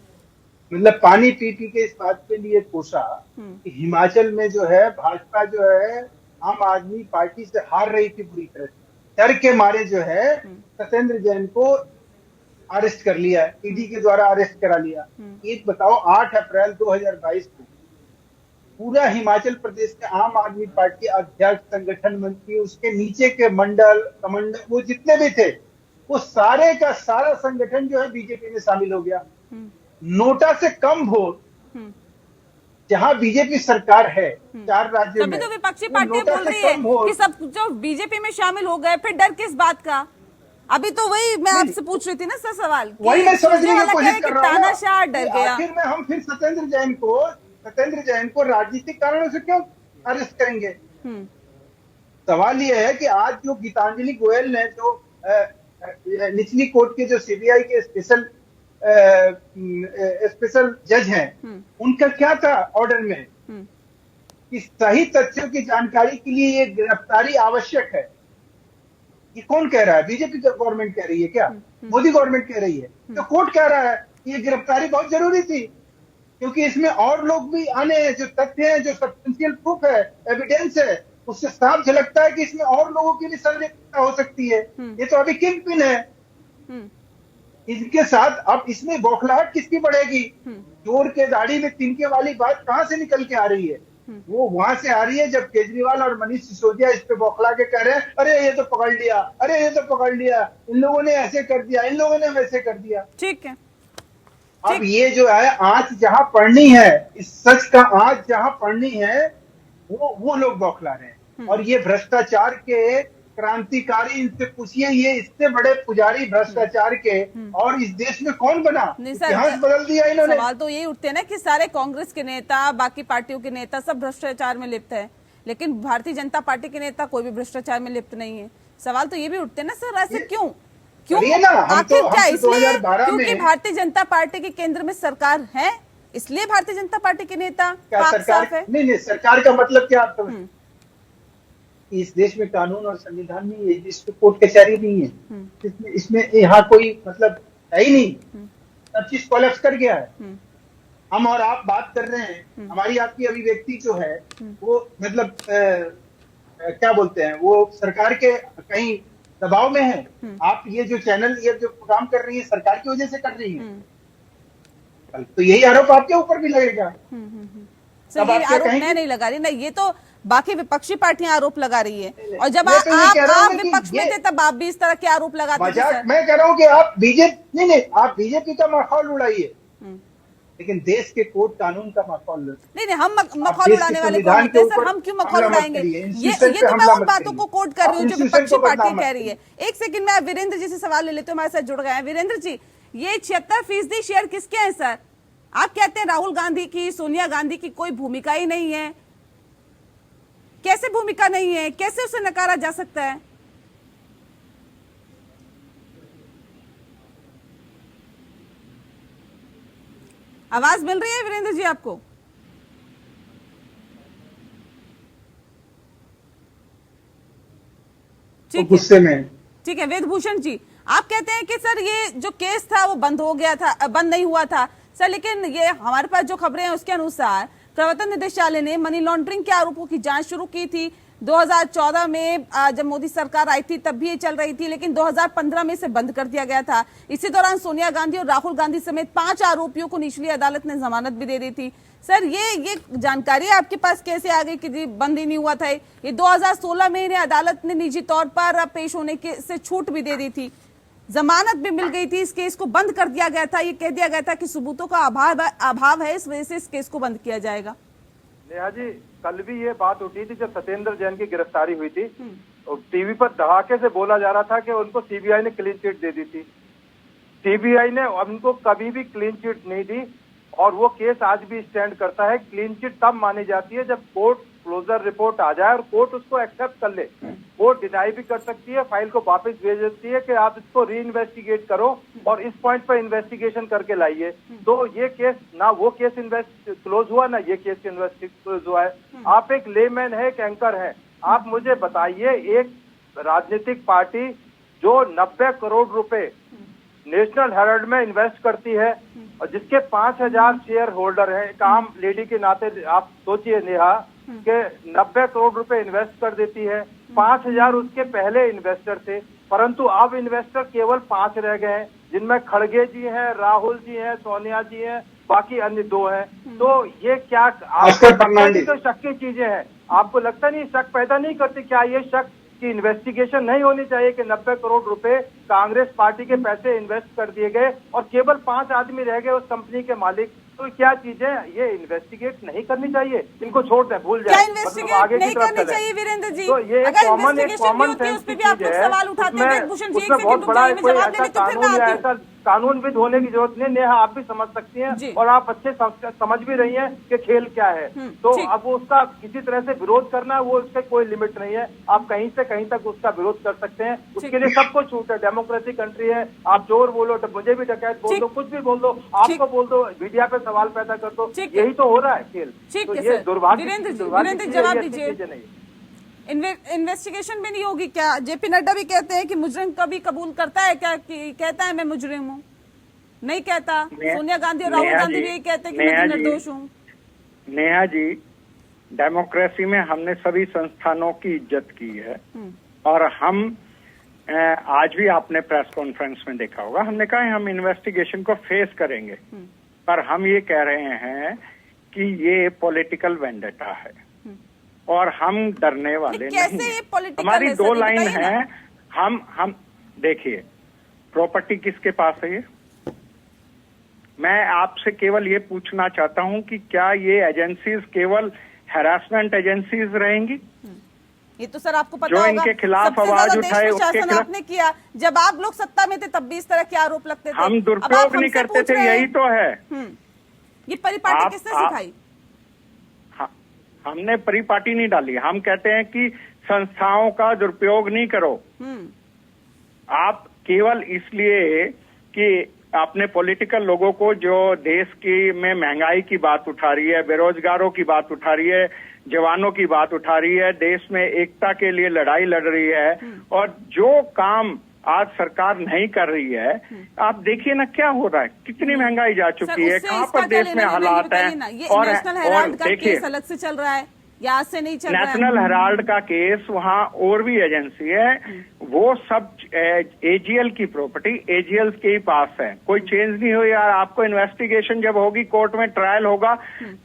F: मतलब पानी पी के इस बात के लिए कोसा कि हिमाचल में जो है भाजपा जो है आम आदमी पार्टी से हार रही थी बुरी तरह से। डर के मारे जो है सत्येंद्र जैन को अरेस्ट कर लिया, ईडी के द्वारा अरेस्ट करा लिया। एक बताओ, 8 अप्रैल 2022 को पूरा हिमाचल प्रदेश के आम आदमी पार्टी अध्यक्ष, संगठन मंत्री, उसके नीचे के मंडल कमंडल, वो जितने भी थे, वो सारे का सारा संगठन जो है बीजेपी में शामिल हो गया। नोटा से कम वोट जहां बीजेपी सरकार है 4 राज्यों में,
A: तभी तो विपक्षी पार्टियां बोल रही है कि सब जो बीजेपी में शामिल हो गए, फिर डर किस बात का? अभी तो वही मैं आपसे पूछ रही थी ना सर सवाल,
F: वही मैं समझने की कोशिश कर रहा हूँ।
A: तानाशाह डर गया।
F: आखिर में हम फिर सत्येंद्र जैन को राजनीतिक कारणों से क्यों अरेस्ट करेंगे? सवाल यह है कि आज जो गीतांजलि गोयल ने जो निचली कोर्ट के जो सीबीआई के स्पेशल जज हैं, उनका क्या था ऑर्डर में कि सही तथ्यों की जानकारी के लिए ये गिरफ्तारी आवश्यक है। ये कौन कह रहा है? बीजेपी गवर्नमेंट कह रही है क्या? मोदी गवर्नमेंट कह रही है? तो कोर्ट कह रहा है कि ये गिरफ्तारी बहुत जरूरी थी क्योंकि इसमें और लोग भी आने हैं, जो तथ्य हैं, जो सब्सटेंशियल प्रूफ है, एविडेंस है, उससे साफ झलकता है कि इसमें और लोगों की भी संलिप्तता हो सकती है। ये तो अभी किंग पिन है। इनके साथ अब इसमें बौखलाहट किसकी बढ़ेगी? चोर के दाढ़ी में तिनके वाली बात कहां से निकल के आ रही है? वो वहां से आ रही है जब केजरीवाल और मनीष सिसोदिया इस पे बौखला के कह रहे हैं, अरे ये तो पकड़ लिया, अरे ये तो पकड़ लिया, इन लोगों ने ऐसे कर दिया, इन लोगों ने वैसे कर दिया।
A: ठीक है।
F: अब ये जो है आंच जहां पड़नी है, इस सच का आंच जहां पड़नी है, वो लोग बौखला रहे हैं। और ये भ्रष्टाचार के क्रांतिकारी, इनसे पूछिए ये इससे बड़े पुजारी भ्रष्टाचार के और इस देश में कौन बना? इतिहास बदल दिया इन्होंने।
A: सवाल तो यही उठते हैं ना कि सारे कांग्रेस के नेता, बाकी पार्टियों के नेता सब भ्रष्टाचार में लिप्त है, लेकिन भारतीय जनता पार्टी के नेता कोई भी भ्रष्टाचार में लिप्त नहीं है। सवाल तो ये भी उठते हैं ना सर, ऐसे क्यों आखिर क्या? इसलिए क्योंकि भारतीय जनता पार्टी के केंद्र में सरकार है, इसलिए भारतीय जनता पार्टी के नेता
F: सरकार है। नहीं, सरकार का मतलब क्या? इस देश में कानून और संविधान नहीं है, इसमें कोर्ट कचहरी नहीं है, इसमें यहाँ कोई मतलब है ही नहीं, सब चीज कोलैप्स कर गया है। हम और आप बात कर रहे हैं, हमारी आपकी अभिव्यक्ति जो है वो मतलब क्या बोलते हैं, वो सरकार के कहीं दबाव में है। आप ये जो चैनल, ये जो काम कर रही है सरकार की वजह से कर रही है, तो यही आरोप आपके ऊपर भी लगेगा।
A: सर ये आरोप मैं नहीं लगा रही ना, ये तो बाकी विपक्षी पार्टियां आरोप लगा रही है, और जब आप विपक्ष में थे तब आप भी इस तरह के आरोप लगाते थे।
F: मैं कह रहा हूँ कि आप बीजेपी नहीं, आप बीजेपी का माहौल उड़ाइए, लेकिन देश के कोर्ट कानून का माहौल
A: नहीं, हम माहौल उड़ाने वाले कौन होते हैं सर? हम क्यों माहौल उड़ाएंगे? ये तो मैं उन बातों को कोट कर रही हूँ जो विपक्षी पार्टी कह रही है। एक सेकंड में वीरेंद्र जी से सवाल ले लेते हैं, हमारे साथ जुड़ गए हैं। वीरेंद्र जी, ये 76% शेयर किसके हैं सर? आप कहते हैं राहुल गांधी की, सोनिया गांधी की कोई भूमिका ही नहीं है। कैसे भूमिका नहीं है? कैसे उसे नकारा जा सकता है? आवाज मिल रही है वीरेंद्र जी आपको?
F: गुस्से में
A: ठीक है। वेदभूषण जी, आप कहते हैं कि सर ये जो केस था वो बंद हो गया था, बंद नहीं हुआ था सर, लेकिन ये हमारे पास जो खबरें हैं उसके अनुसार प्रवर्तन निदेशालय ने मनी लॉन्ड्रिंग के आरोपों की जांच शुरू की थी। 2014 में जब मोदी सरकार आई थी तब भी ये चल रही थी, लेकिन 2015 में इसे बंद कर दिया गया था। इसी दौरान सोनिया गांधी और राहुल गांधी समेत 5 आरोपियों को निचली अदालत ने जमानत भी दे दी थी। सर, ये जानकारी आपके पास कैसे आ गई कि जी बंद ही नहीं हुआ था? ये 2016 में इन्हें अदालत ने निजी तौर पर पेश होने के से छूट भी दे दी थी, जमानत भी मिल गई थी, इस केस को बंद कर दिया गया था। ये कह दिया गया था कि सबूतों का अभाव है, इस वजह से इस केस को बंद किया जाएगा।
G: नेहा जी, कल भी ये बात उठी थी जब सत्येंद्र जैन की गिरफ्तारी हुई थी, और टीवी पर धड़ाके से बोला जा रहा था कि उनको सीबीआई ने क्लीन चिट दे दी थी। सीबीआई ने उनको कभी भी क्लीन चिट नहीं दी, और वो केस आज भी स्टैंड करता है। क्लीन चिट तब मानी जाती है जब कोर्ट क्लोजर रिपोर्ट आ जाए और कोर्ट उसको एक्सेप्ट कर ले। कोर्ट डिनाई भी कर सकती है, फाइल को वापस भेज देती है कि आप इसको री इन्वेस्टिगेट करो और इस पॉइंट पर इन्वेस्टिगेशन करके लाइए। तो ये केस ना वो केस क्लोज हुआ, ना ये केस क्लोज हुआ है। आप एक लेमैन है, एक एंकर है, आप मुझे बताइए, एक राजनीतिक पार्टी जो 90 करोड़ रुपए नेशनल हेराल्ड में इन्वेस्ट करती है और जिसके 5000 शेयर होल्डर है, एक आम लेडी के नाते आप सोचिए नेहा के 90 करोड़ रुपए इन्वेस्ट कर देती है। 5000 उसके पहले इन्वेस्टर थे, परंतु अब इन्वेस्टर केवल 5 रह गए हैं, जिनमें खड़गे जी हैं, राहुल जी हैं, सोनिया जी हैं, बाकी अन्य 2 हैं। तो ये क्या आपको तो शक की चीजें हैं? आपको लगता नहीं शक पैदा नहीं करती? क्या ये शक की इन्वेस्टिगेशन नहीं होनी चाहिए कि 90 करोड़ रुपए कांग्रेस पार्टी के पैसे इन्वेस्ट कर दिए गए और केवल 5 आदमी रह गए उस कंपनी के मालिक? तो क्या चीजें ये इन्वेस्टिगेट नहीं करनी चाहिए? इनको छोड़ दें, भूल जाए, मतलब आगे की तरफ चलें।
A: चाहिए वीरेंद्र जी,
G: तो ये कॉमन सेंस की चीज है,
A: सवाल उठाते हैं
G: उसमें बहुत बड़ा कोई ऐसा कानून या ऐसा कानूनविद होने की जरूरत नहीं। नेहा, आप भी समझ सकती हैं और आप अच्छे समझ भी रही हैं कि खेल क्या है। तो अब उसका किसी तरह से विरोध करना, वो उसके कोई लिमिट नहीं है। आप कहीं से कहीं तक उसका विरोध कर सकते हैं, उसके लिए सबको छूट है। डेमोक्रेटिक कंट्री है, आप चोर बोलो, मुझे भी डकैत बोल दो, कुछ भी बोल दो, आपको बोल दो, मीडिया पे सवाल पैदा कर दो, यही तो हो रहा है खेल। तो ये दुर्भाग्य
A: जवाब दीजिए। इन्वेस्टिगेशन भी नहीं होगी क्या? जेपी नड्डा भी कहते हैं कि मुजरिम कभी कबूल करता है क्या, कि कहता है मैं मुजरिम हूँ? नहीं कहता। सोनिया गांधी और राहुल गांधी भी यही कहते हैं कि मैं निर्दोष हूँ।
J: नेहा जी, डेमोक्रेसी में हमने सभी संस्थानों की इज्जत की है, और हम आज भी आपने प्रेस कॉन्फ्रेंस में देखा होगा, हमने कहा हम इन्वेस्टिगेशन को फेस करेंगे, पर हम ये कह रहे हैं कि ये पॉलिटिकल वेंडेटा है और हम डरने वाले नहीं हैं। हमारी 2 लाइन है। हम देखिए, प्रॉपर्टी किसके पास है? ये मैं आपसे केवल ये पूछना चाहता हूं कि क्या ये एजेंसीज केवल हैरासमेंट एजेंसीज रहेंगी?
A: ये तो सर आपको पता
J: जो
A: होगा,
J: इनके खिलाफ आवाज उठाए उसके खिलाफ
A: आपने किया। जब आप लोग सत्ता में थे तब भी इस तरह के आरोप लगते थे।
J: हम दुरुपयोग नहीं करते थे, यही तो है।
A: ये परिपाटी किसने सिखाई?
J: हमने परिपाटी नहीं डाली। हम कहते हैं कि संस्थाओं का दुरुपयोग नहीं करो। आप केवल इसलिए कि अपने पॉलिटिकल लोगों को, जो देश की में महंगाई की बात उठा रही है, बेरोजगारों की बात उठा रही है, जवानों की बात उठा रही है, देश में एकता के लिए लड़ाई लड़ रही है, और जो काम आज सरकार नहीं कर रही है, आप देखिए ना क्या हो रहा है, कितनी महंगाई जा चुकी है, कहाँ पर देश में हालात हैं।
A: और नेशनल हेराल्ड का केस अलग से चल रहा है या आज से नहीं चल रहा है?
J: नेशनल हेराल्ड का केस, वहाँ और भी एजेंसी है, वो सब एजीएल की प्रॉपर्टी एजीएल के ही पास है, कोई चेंज नहीं हुई। यार, आपको इन्वेस्टिगेशन जब होगी, कोर्ट में ट्रायल होगा,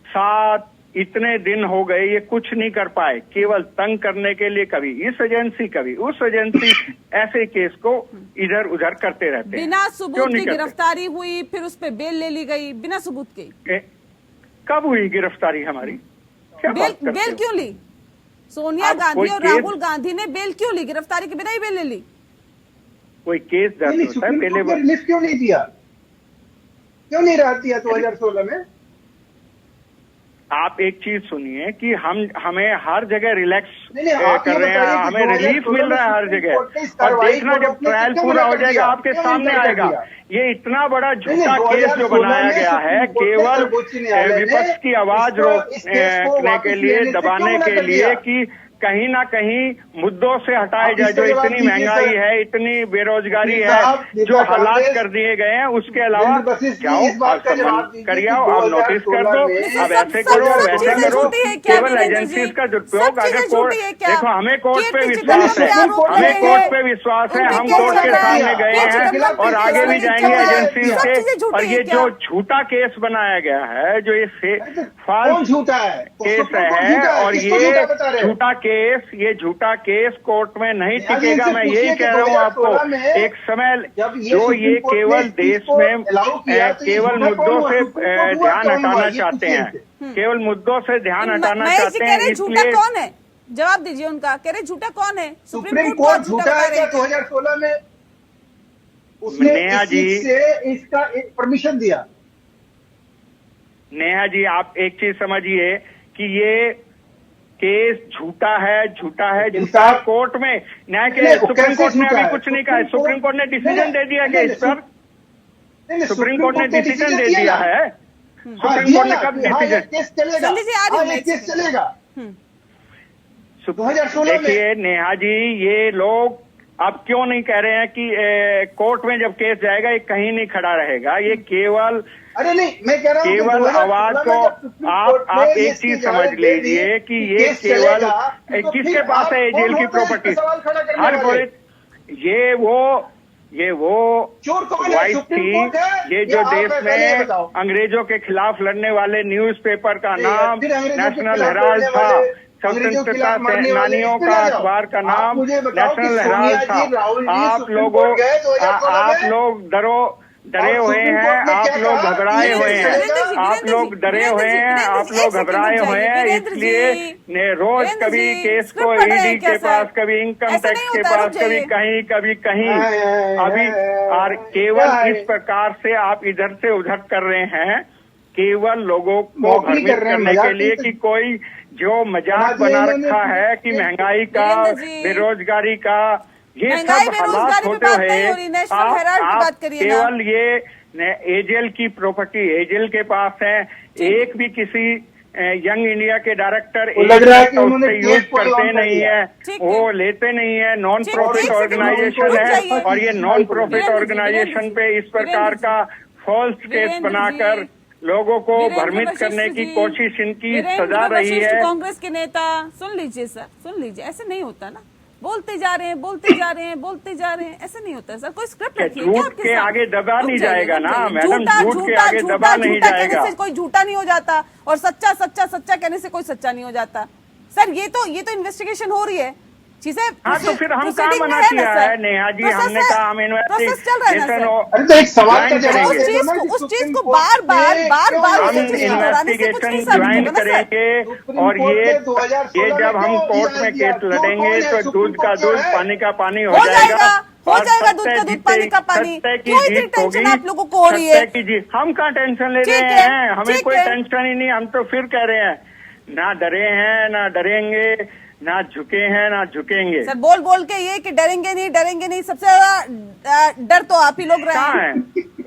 J: 7 इतने दिन हो गए, ये कुछ नहीं कर पाए, केवल तंग करने के लिए कभी इस एजेंसी कभी उस एजेंसी, ऐसे केस को इधर उधर करते रहते हैं।
A: बिना सबूत की गिरफ्तारी हुई, फिर उस पर बेल ले ली गई बिना सबूत के।
J: कब हुई गिरफ्तारी हमारी?
A: बेल क्यों ली? सोनिया गांधी और राहुल गांधी ने बेल क्यों ली? गिरफ्तारी के बिना ही बेल ले ली?
J: कोई केस दर्ज होता है, पहले
F: रिलीफ क्यों नहीं दिया? क्यों नहीं रहा दिया 2016 में?
J: आप एक चीज सुनिए कि हमें हर जगह रिलैक्स कर रहे हैं, हमें रिलीफ मिल रहा है हर जगह, और देखना जब ट्रायल पूरा हो जाएगा आपके सामने आएगा। ये इतना बड़ा झूठा केस जो बनाया गया है, केवल विपक्ष की आवाज रोकने के लिए, दबाने के लिए, कि कहीं ना कहीं मुद्दों से हटाए जाए। जो इतनी महंगाई है, इतनी बेरोजगारी है, जो हालात कर दिए गए हैं, उसके अलावा जाओ आप सम्मान करिए, आप नोटिस कर दो, अब ऐसे करो वैसे करो। केवल एजेंसीज का दुरुपयोग, अगर कोर्ट देखो, हमें कोर्ट पे विश्वास है, हमें कोर्ट पे विश्वास है, हम कोर्ट के सामने गए हैं और आगे भी जाएंगे एजेंसीज के। और ये जो झूठा केस बनाया गया है, जो ये फॉल्स
F: झूठा है
J: केस है, और ये झूठा केस कोर्ट में नहीं टिकेगा। मैं यही कह रहा हूँ आपको, एक समय जो ये केवल देश में केवल मुद्दों से ध्यान हटाना चाहते हैं, केवल मुद्दों से ध्यान हटाना चाहते हैं, इसलिए
A: कौन है? जवाब दीजिए उनका, कह रहे झूठा कौन है?
F: सुप्रीम कोर्ट झूठा है क्या? 2016 में उसने
J: नेहा जी
F: से इसका एक परमिशन दिया।
J: नेहा जी, आप एक चीज समझिए कि ये केस झूठा है, झूठा कोर्ट में न्याय के सुप्रीम कोर्ट ने अभी कुछ नहीं कहा। सुप्रीम कोर्ट ने डिसीजन दे दिया कि इस पर सुप्रीम कोर्ट ने डिसीजन दे दिया है। सुप्रीम कोर्ट ने कब डिसीजन?
F: केस चलेगा 2016 में।
J: देखिए नेहा जी, ये लोग अब क्यों नहीं कह रहे हैं कि कोर्ट में जब केस जाएगा ये कहीं नहीं खड़ा रहेगा, ये केवल
F: अरे नहीं, मैं कह रहा हूं
J: केवल आवाज को आप एक चीज समझ लीजिए कि ये केवल किसके पास है जेल की प्रॉपर्टी? हर कोई ये वो वाइस थी, ये जो देश में अंग्रेजों के खिलाफ लड़ने वाले न्यूज़पेपर का नाम नेशनल हेराल्ड था, स्वतंत्रता सेनानियों का अखबार का नाम नेशनल हेराल्ड था। आप लोग डरे हुए हैं, आप लोग घबराए हुए हैं, आप लोग डरे हुए हैं, आप लोग घबराए हुए हैं, इसलिए रोज कभी केस को ईडी के पास, कभी इनकम टैक्स के पास, कभी कहीं अभी, और केवल इस प्रकार से आप इधर से उधर कर रहे हैं, केवल लोगों को भ्रमित करने के लिए कि कोई जो मजाक बना रखा है कि महंगाई का, बेरोजगारी का, ये सब हालात होते हुए आप केवल ये एजेल की प्रॉपर्टी एजेल के पास है। एक भी किसी यंग इंडिया के डायरेक्टर उससे यूज करते नहीं है, वो लेते नहीं है। नॉन प्रॉफिट ऑर्गेनाइजेशन है और ये नॉन प्रॉफिट ऑर्गेनाइजेशन पे इस प्रकार का फॉल्स केस बनाकर लोगों को भ्रमित करने की कोशिश इनकी सजा रही है।
A: कांग्रेस के नेता, सुन लीजिए सर, सुन लीजिए, ऐसे नहीं होता ना, बोलते जा रहे हैं, ऐसे नहीं होता सर। कोई स्क्रिप्ट रखिए।
J: झूठ के आगे दबा नहीं जाएगा ना मैडम, झूठ के आगे दबा नहीं जाएगा।
A: कोई झूठा नहीं हो जाता और सच्चा कहने से कोई सच्चा नहीं हो जाता सर। ये तो इन्वेस्टिगेशन हो रही है चीजें।
J: हाँ, तो फिर हम कहाँ मना किया है नेहा जी? हमने कहा हम इन्वेस्टिगेशन
A: उस चीज को बार बार
J: इन्वेस्टिगेशन ज्वाइन करेंगे। और ये जब हम कोर्ट में केस लड़ेंगे तो दूध का दूध, पानी का पानी हो जाएगा।
A: दूध का दूध, पानी का पानी। क्यों इतनी टेंशन आप लोगों को हो रही है?
J: हम कहाँ टेंशन ले रहे हैं? हमें कोई टेंशन ही नहीं। हम तो फिर कह रहे हैं, ना डरे हैं, ना डरेंगे, ना झुके हैं, ना झुकेंगे।
A: सर बोल के ये कि डरेंगे नहीं, सबसे ज्यादा डर तो आप ही लोग रहे हैं।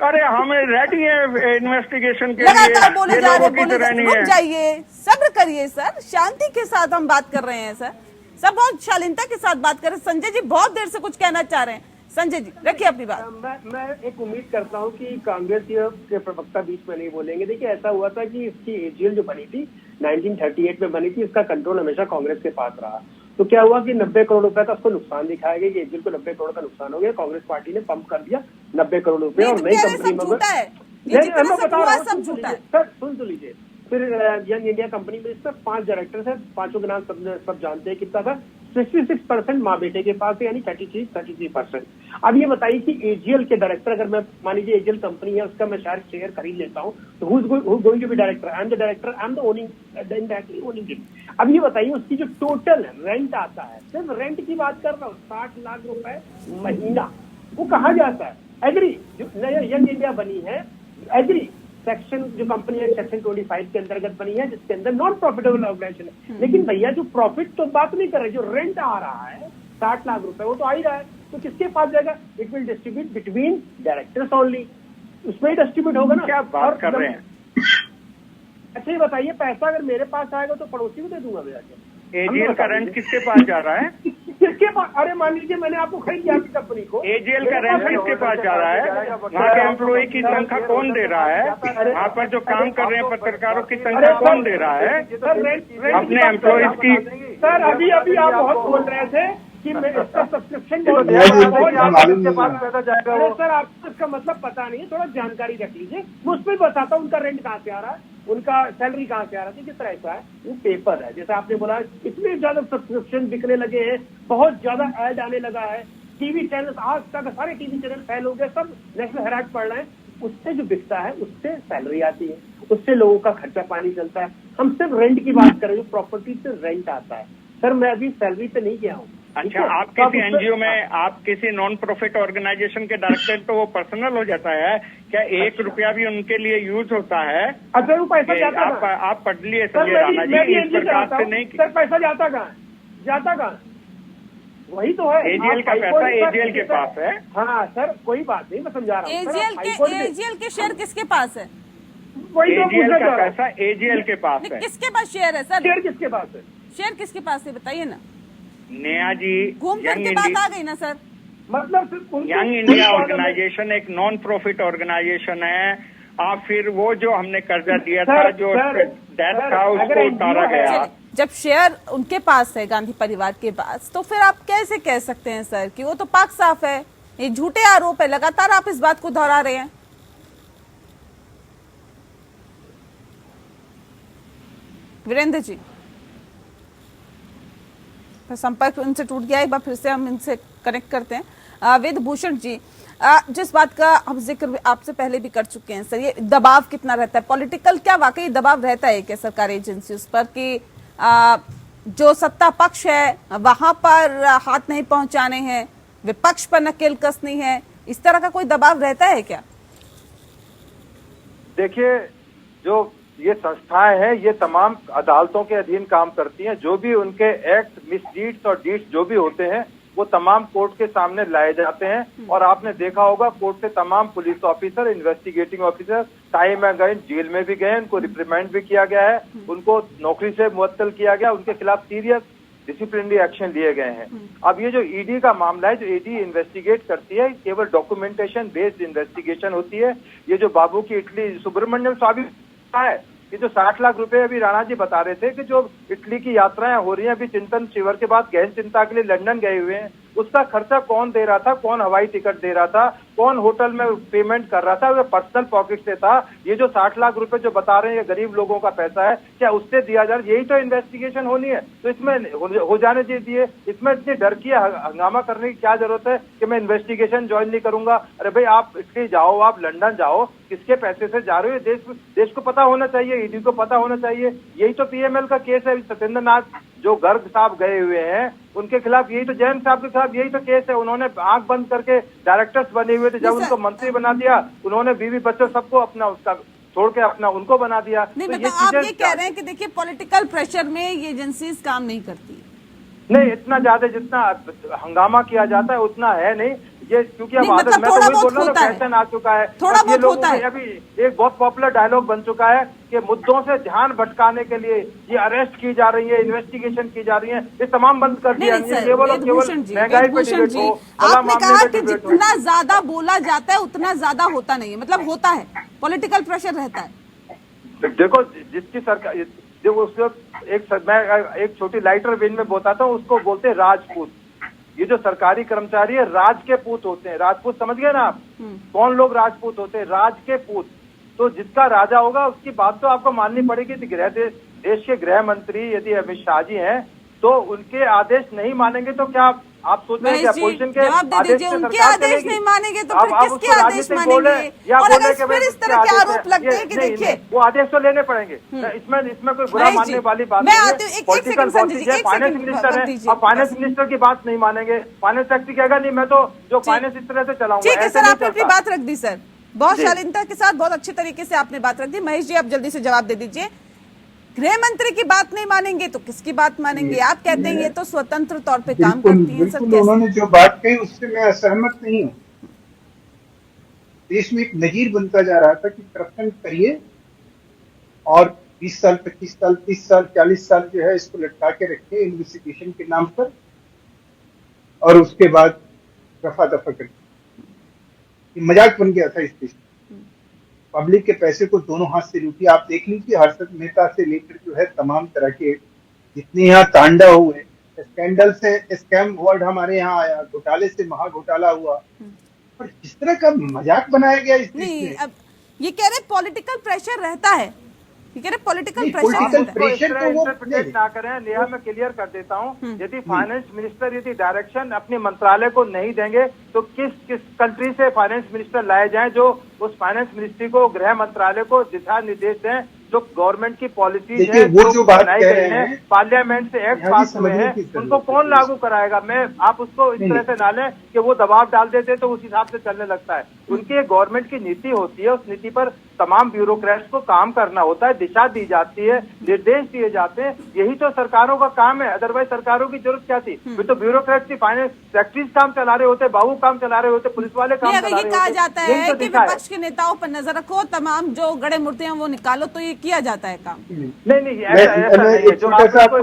J: अरे हमें रेडी है इन्वेस्टिगेशन के
A: लगातार बोले जा रहे
J: हैं।
A: रुक जाइए, सब्र करिए सर, शांति के साथ हम बात कर रहे हैं सर, सब बहुत शालीनता के साथ बात कर रहे हैं। संजय जी बहुत देर से कुछ कहना चाह रहे हैं। संजय जी रखिए अपनी बात।
I: मैं एक उम्मीद करता हूं कि कांग्रेस के प्रवक्ता बीच में नहीं बोलेंगे। देखिए, ऐसा हुआ था कि इसकी एजीएल जो बनी थी 1938 में बनी थी, इसका कंट्रोल हमेशा कांग्रेस के पास रहा। तो क्या हुआ कि 90 करोड़ रुपए का उसको नुकसान दिखाया गया कि एजीएल को 90 करोड़ का नुकसान हो गया। कांग्रेस पार्टी ने पंप कर दिया 90 करोड़ रुपए और नई कंपनी में। सर सुन तो लीजिए। फिर यंग इंडिया कंपनी में सिर्फ 5 डायरेक्टर्स हैं, 5 के नाम सब जानते हैं। कितना था? 66% माँ बेटे के पास है, यानी 33%। अब ये बताइए कि एजीएल के डायरेक्टर, अगर मैं मान लीजिए एजीएल कंपनी है, उसका मैं शेयर खरीद लेता हूँ, तो who is going to be director? I am the director, I am the owning it. अब ये बताइए उसकी जो टोटल रेंट आता है, सिर्फ रेंट की बात कर रहा हूँ, 60 लाख रुपए महीना, वो कहाँ जाता है? एग्री जो यंग इंडिया बनी है, एग्री सेक्शन जो कंपनी है सेक्शन 25 के अंतर्गत बनी है, जिसके अंदर नॉन प्रॉफिटेबल ऑर्गेनाइजेशन है। लेकिन भैया जो प्रॉफिट तो बात नहीं कर रहे, जो रेंट आ रहा है 60 लाख रुपए, वो तो आ ही रहा है। तो किसके पास जाएगा? It will distribute between directors only, उसमें ही डिस्ट्रीब्यूट होगा ना।
J: क्या बात कर रहे हैं?
I: अच्छा ये बताइए, पैसा अगर मेरे पास आएगा तो पड़ोसी को दे दूंगा भैया?
J: एजीएल का रेंट किसके पास जा रहा है?
I: किसके पास? अरे मान लीजिए मैंने आपको खरीद दिया आपकी कंपनी को,
J: एजीएल का रेंट किसके पास जा रहा है? वहाँ के एम्प्लॉय की तनख्वाह कौन दे रहा है? वहाँ पर जो काम कर रहे हैं पत्रकारों की तनख्वाह कौन दे रहा है? अपने एम्प्लॉयज की।
I: सर अभी अभी आप बहुत बोल रहे थे कि मैं इसका सब्सक्रिप्शन
F: मालूम
I: अरे सर आपको इसका मतलब पता नहीं है, थोड़ा जानकारी रख लीजिए। मैं उस पर बताता हूँ उनका रेंट कहाँ से आ रहा है, उनका सैलरी कहाँ से आ रहा है। किस तरह ऐसा है, वो पेपर है, जैसे आपने बोला इतने ज्यादा सब्सक्रिप्शन बिकने लगे हैं, बहुत ज्यादा ऐड आने लगा है, टीवी चैनल आज तक सारे टीवी चैनल फैल हो गए, सब नेशनल हेराल्ड पढ़ रहे हैं। उससे जो बिकता है उससे सैलरी आती है, उससे लोगों का खर्चा पानी चलता है। हम सिर्फ रेंट की बात करें, जो प्रॉपर्टी से रेंट आता है। सर मैं अभी सैलरी पे नहीं गया हूँ।
J: अच्छा, आप किसी एनजीओ में, आप किसी नॉन प्रॉफिट ऑर्गेनाइजेशन के डायरेक्टर, तो वो पर्सनल हो जाता है क्या? 1 रुपया भी उनके लिए यूज होता है?
I: अच्छा वो पैसा जाता है?
J: आप पढ़ लिए संजय राणा जी, इस प्रकार से नहीं।
I: सर पैसा जाता कहाँ? जाता कहाँ? वही तो है,
J: एजीएल का पैसा एजीएल के पास है।
I: हाँ सर कोई बात नहीं, मैं समझा रहा हूँ।
A: एजीएल के शेयर किसके पास है?
I: वही तो
J: एजीएल का पैसा एजीएल के पास है।
A: किसके पास शेयर है सर?
I: शेयर किसके पास है?
A: शेयर किसके पास है बताइए ना।
J: नया जी,
A: घूम फिर के बात आ गई ना सर।
I: मतलब
J: यंग इंडिया ऑर्गेनाइजेशन एक नॉन प्रॉफिट ऑर्गेनाइजेशन है। आप फिर वो जो हमने कर्जा दिया था, जो डेथ था, उसको उतारा गया।
A: जब शेयर उनके पास है, गांधी परिवार के पास, तो फिर आप कैसे कह सकते हैं सर कि वो तो पाक साफ है? ये झूठे आरोप है, लगातार आप इस बात को दोहरा रहे हैं। वीरेंद्र जी, संपर्क उनसे टूट गया, एक बार फिर से हम इनसे कनेक्ट करते हैं। वेद भूषण जी, जिस बात का हम जिक्र आपसे पहले भी कर चुके हैं सर, ये दबाव कितना रहता है पॉलिटिकल, क्या वाकई दबाव रहता है क्या सरकारी एजेंसी उस पर कि जो सत्ता पक्ष है वहां पर हाथ नहीं पहुंचाने हैं, विपक्ष पर नकेल कसनी है, इस तरह का कोई दबाव रहता है क्या?
G: देखिए, जो ये संस्थाएं हैं, ये तमाम अदालतों के अधीन काम करती हैं। जो भी उनके एक्ट, मिसडीड्स और डीड्स जो भी होते हैं, वो तमाम कोर्ट के सामने लाए जाते हैं। और आपने देखा होगा कोर्ट से तमाम police officer, investigating officer time में गए, जेल में भी गए, उनको रिप्रिमेंड भी किया गया है, उनको नौकरी से मुअत्तल किया गया, उनके खिलाफ सीरियस डिसिप्लिनरी एक्शन लिए गए हैं। अब ये जो ईडी का मामला है, जो ईडी इन्वेस्टिगेट करती है, केवल डॉक्यूमेंटेशन बेस्ड इन्वेस्टिगेशन होती है। ये जो बाबू की इटली सुब्रमण्यम स्वामी है, ये जो 60 लाख रुपए अभी राणा जी बता रहे थे कि जो इटली की यात्राएं हो रही हैं, अभी चिंतन शिविर के बाद गहन चिंता के लिए लंदन गए हुए हैं, उसका खर्चा कौन दे रहा था, कौन हवाई टिकट दे रहा था, कौन होटल में पेमेंट कर रहा था, वो पर्सनल पॉकेट से था। ये जो 60 लाख रुपए जो बता रहे हैं, ये गरीब लोगों का पैसा है, क्या उससे दिया जा रहा है? यही तो इन्वेस्टिगेशन होनी है। तो इसमें हो जाने दीजिए, इसमें इतनी डर की हंगामा करने की क्या जरूरत है कि मैं इन्वेस्टिगेशन ज्वाइन नहीं करूंगा? अरे भाई, आप इटली जाओ, आप लंदन जाओ, किसके पैसे से जा रहे हो? देश को पता होना चाहिए, ईडी को पता होना चाहिए। यही तो पीएमएल का केस है। सत्येंद्र नाथ जो गर्ग साहब गए हुए हैं, उनके खिलाफ यही तो, जैन साहब के खिलाफ यही तो केस है। उन्होंने आंख बंद करके डायरेक्टर्स बने हुए थे, जब उनको मंत्री बना दिया, उन्होंने बीवी बच्चों सबको अपना उसका छोड़ के अपना उनको बना दिया।
A: नहीं, तो मतलब आप ये कह रहे हैं कि देखिए पॉलिटिकल प्रेशर में ये एजेंसीज काम नहीं करती?
G: नहीं, इतना ज्यादा जितना हंगामा किया जाता है उतना है नहीं ये, क्योंकि अब आदत, मैं तो वही बोल रहा हूँ, फैशन आ चुका है।
A: थोड़ा बहुत होता है।
G: अभी एक बहुत पॉपुलर डायलॉग बन चुका है कि मुद्दों से ध्यान भटकाने के लिए ये अरेस्ट की जा रही है, इन्वेस्टिगेशन की जा रही है, ये तमाम बंद कर दिया। केवल महंगाई पे डिबेट हो,
A: आपने कहा कि जितना ज्यादा बोला जाता है उतना ज्यादा होता नहीं है, मतलब होता है, पॉलिटिकल प्रेशर रहता है।
G: देखो, जिसकी सरकार, जो उसको मैं एक छोटी लाइटर वेन में बताता हूँ, उसको बोलते हैं राजपूत। ये जो सरकारी कर्मचारी है, राज के पूत होते हैं। राजपूत समझ गए ना आप? कौन लोग राजपूत होते हैं? राज के पूत। तो जिसका राजा होगा उसकी बात तो आपको माननी पड़ेगी। देश के गृह मंत्री यदि अमित शाह जी हैं, तो उनके आदेश नहीं मानेंगे तो क्या आप सोच रहे हैं कि अपोजिशन के आदेश से
A: उनके
G: सरकार
A: आदेश
G: चलेगी?
A: नहीं मानेंगे तो फिर किसके आदेश मानेंगे? और अगर फिर इस तरह के आरोप लगते हैं कि देखिए,
G: वो आदेश तो लेने पड़ेंगे। इसमें कोई बुरा मानने वाली बात नहीं है। पॉलिटिकल बॉसेस है, फाइनेंस मिनिस्टर है, अब फाइनेंस मिनिस्टर की बात नहीं मानेंगे, फाइनेंस सेक्रेटरी कहेगा नहीं मैं तो जो फाइनेंस इस तरह से चलाऊंगा।
A: ठीक है सर, आपने अपनी बात रख दी सर, बहुत शालीनता के साथ, बहुत अच्छे तरीके से आपने बात रख दी। महेश जी, आप जल्दी से जवाब दे दीजिए। गृह मंत्री की बात नहीं मानेंगे तो किसकी बात मानेंगे? आप कहते हैं ये तो स्वतंत्र तौर पे काम करती है। सर,
F: उन्होंने जो बात कही उससे मैं असहमत नहीं हूँ। देश में एक नजीर बनता जा रहा था कि करप्शन करिए और 20 साल, 25 साल, 30 साल, 40 साल जो है इसको लटका के रखे इन्वेस्टिगेशन के नाम पर, और उसके बाद रफा दफा करके मजाक बन गया था इस देश में। पब्लिक के पैसे को दोनों हाथ से लूटी। आप देख लीजिए हर्षद मेहता से लेकर जो है तमाम तरह के जितने यहाँ तांडव हुए, स्कैंडल से स्कैम वर्ड हमारे यहाँ आया, घोटाले से महा घोटाला हुआ, और जिस तरह का मजाक बनाया गया इस देश
A: नहीं,
F: में।
A: अब ये कह रहे पॉलिटिकल प्रेशर रहता है, ये कह रहे पॉलिटिकल
F: नहीं,
A: प्रेशर
F: political
A: रहता है।
F: pressure तो वो
G: इंटरप्रिटेट ना करें, नेहा मैं क्लियर कर देता हूँ। यदि फाइनेंस मिनिस्टर यदि डायरेक्शन अपने मंत्रालय को नहीं देंगे तो किस कंट्री से फाइनेंस मिनिस्टर लाए जाएं जो उस फाइनेंस मिनिस्ट्री को, गृह मंत्रालय को दिशा निर्देश दें जो गवर्नमेंट की पॉलिसीज है,
F: जो बात
G: बनाई
F: कह
G: गई
F: रहे
G: है,
F: हैं,
G: पार्लियामेंट से एक्ट पास हुए हैं, उनको कौन लागू कराएगा? आप उसको इस तरह से ना लें कि वो दबाव डाल देते तो उस हिसाब से चलने लगता है। उनकी गवर्नमेंट की नीति होती है, उस नीति पर तमाम ब्यूरोक्रेट्स को काम करना होता है, दिशा दी जाती है, निर्देश दिए जाते हैं। यही तो सरकारों का काम है, अदरवाइज सरकारों की जरूरत क्या थी? फिर तो ब्यूरोक्रेट्स की फाइनेंस सेक्रेटरीज काम चला रहे होते, बाबू काम चला रहे होते, पुलिस वाले काम चला रहे होते।
A: ये कहा जाता
G: यही
A: है
G: तो
A: कि
G: दिशा है।
A: विपक्ष के नेताओं पर नजर रखो, तमाम जो गड़े मूर्तियां वो निकालो, तो ये किया जाता है काम।
G: नहीं ऐसा नहीं है। जो आप उसको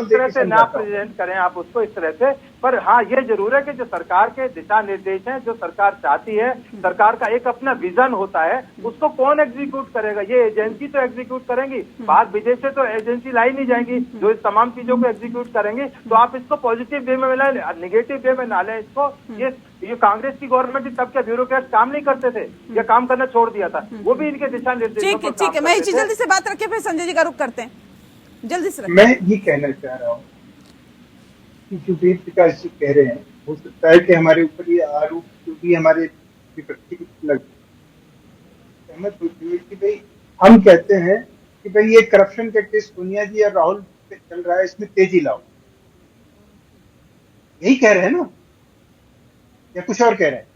G: इस तरह से ना प्रेजेंट करें आप उसको इस तरह से, पर हाँ ये जरूर है कि जो सरकार के दिशा निर्देश हैं, जो सरकार चाहती है, सरकार का एक अपना विजन होता है, उसको कौन एग्जीक्यूट करेगा? ये एजेंसी तो एग्जीक्यूट करेंगी, बाहर विदेश से तो एजेंसी लाई नहीं जाएंगी जो इस तमाम चीजों को एग्जीक्यूट करेंगी। तो आप इसको पॉजिटिव वे में लें, निगेटिव वे में ना लें इसको। ये कांग्रेस की गवर्नमेंट थी, तब क्या ब्यूरोक्रेट काम नहीं करते थे या काम करना छोड़ दिया था? वो भी इनके दिशा निर्देशों
A: ठीक है, ठीक है, महेश जी जल्दी से बात रखिए, फिर संजय जी का रुख करते हैं, जल्दी से रखिए।
F: मैं ये कहना चाह रहा हूँ कि जो वेद प्रकाश जी कह रहे हैं, हो सकता है कि हमारे ऊपर ये आरोप जो भी हमारे विपक्षी सहमत होती है कि भाई हम कहते हैं कि भाई ये करप्शन का केस सोनिया जी और राहुल पे चल रहा है, इसमें तेजी लाओ, यही कह रहे हैं ना, या कुछ और कह रहे हैं?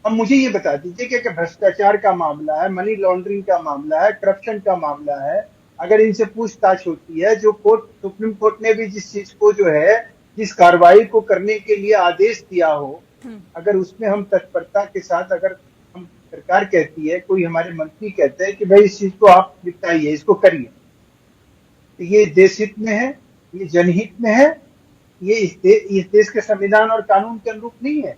F: अब मुझे ये बता दीजिए कि भ्रष्टाचार का मामला है, मनी लॉन्ड्रिंग का मामला है, करप्शन का मामला है, अगर इनसे पूछताछ होती है, जो कोर्ट, सुप्रीम कोर्ट ने भी जिस चीज को जो है, जिस कार्रवाई को करने के लिए आदेश दिया हो, अगर उसमें हम तत्परता के साथ, अगर हम सरकार कहती है, कोई हमारे मंत्री कहते हैं कि भाई इस चीज को आप निपटाइए, इसको करिए, तो ये देश हित में है, ये जनहित में है, ये इस देश के संविधान और कानून के अनुरूप नहीं है,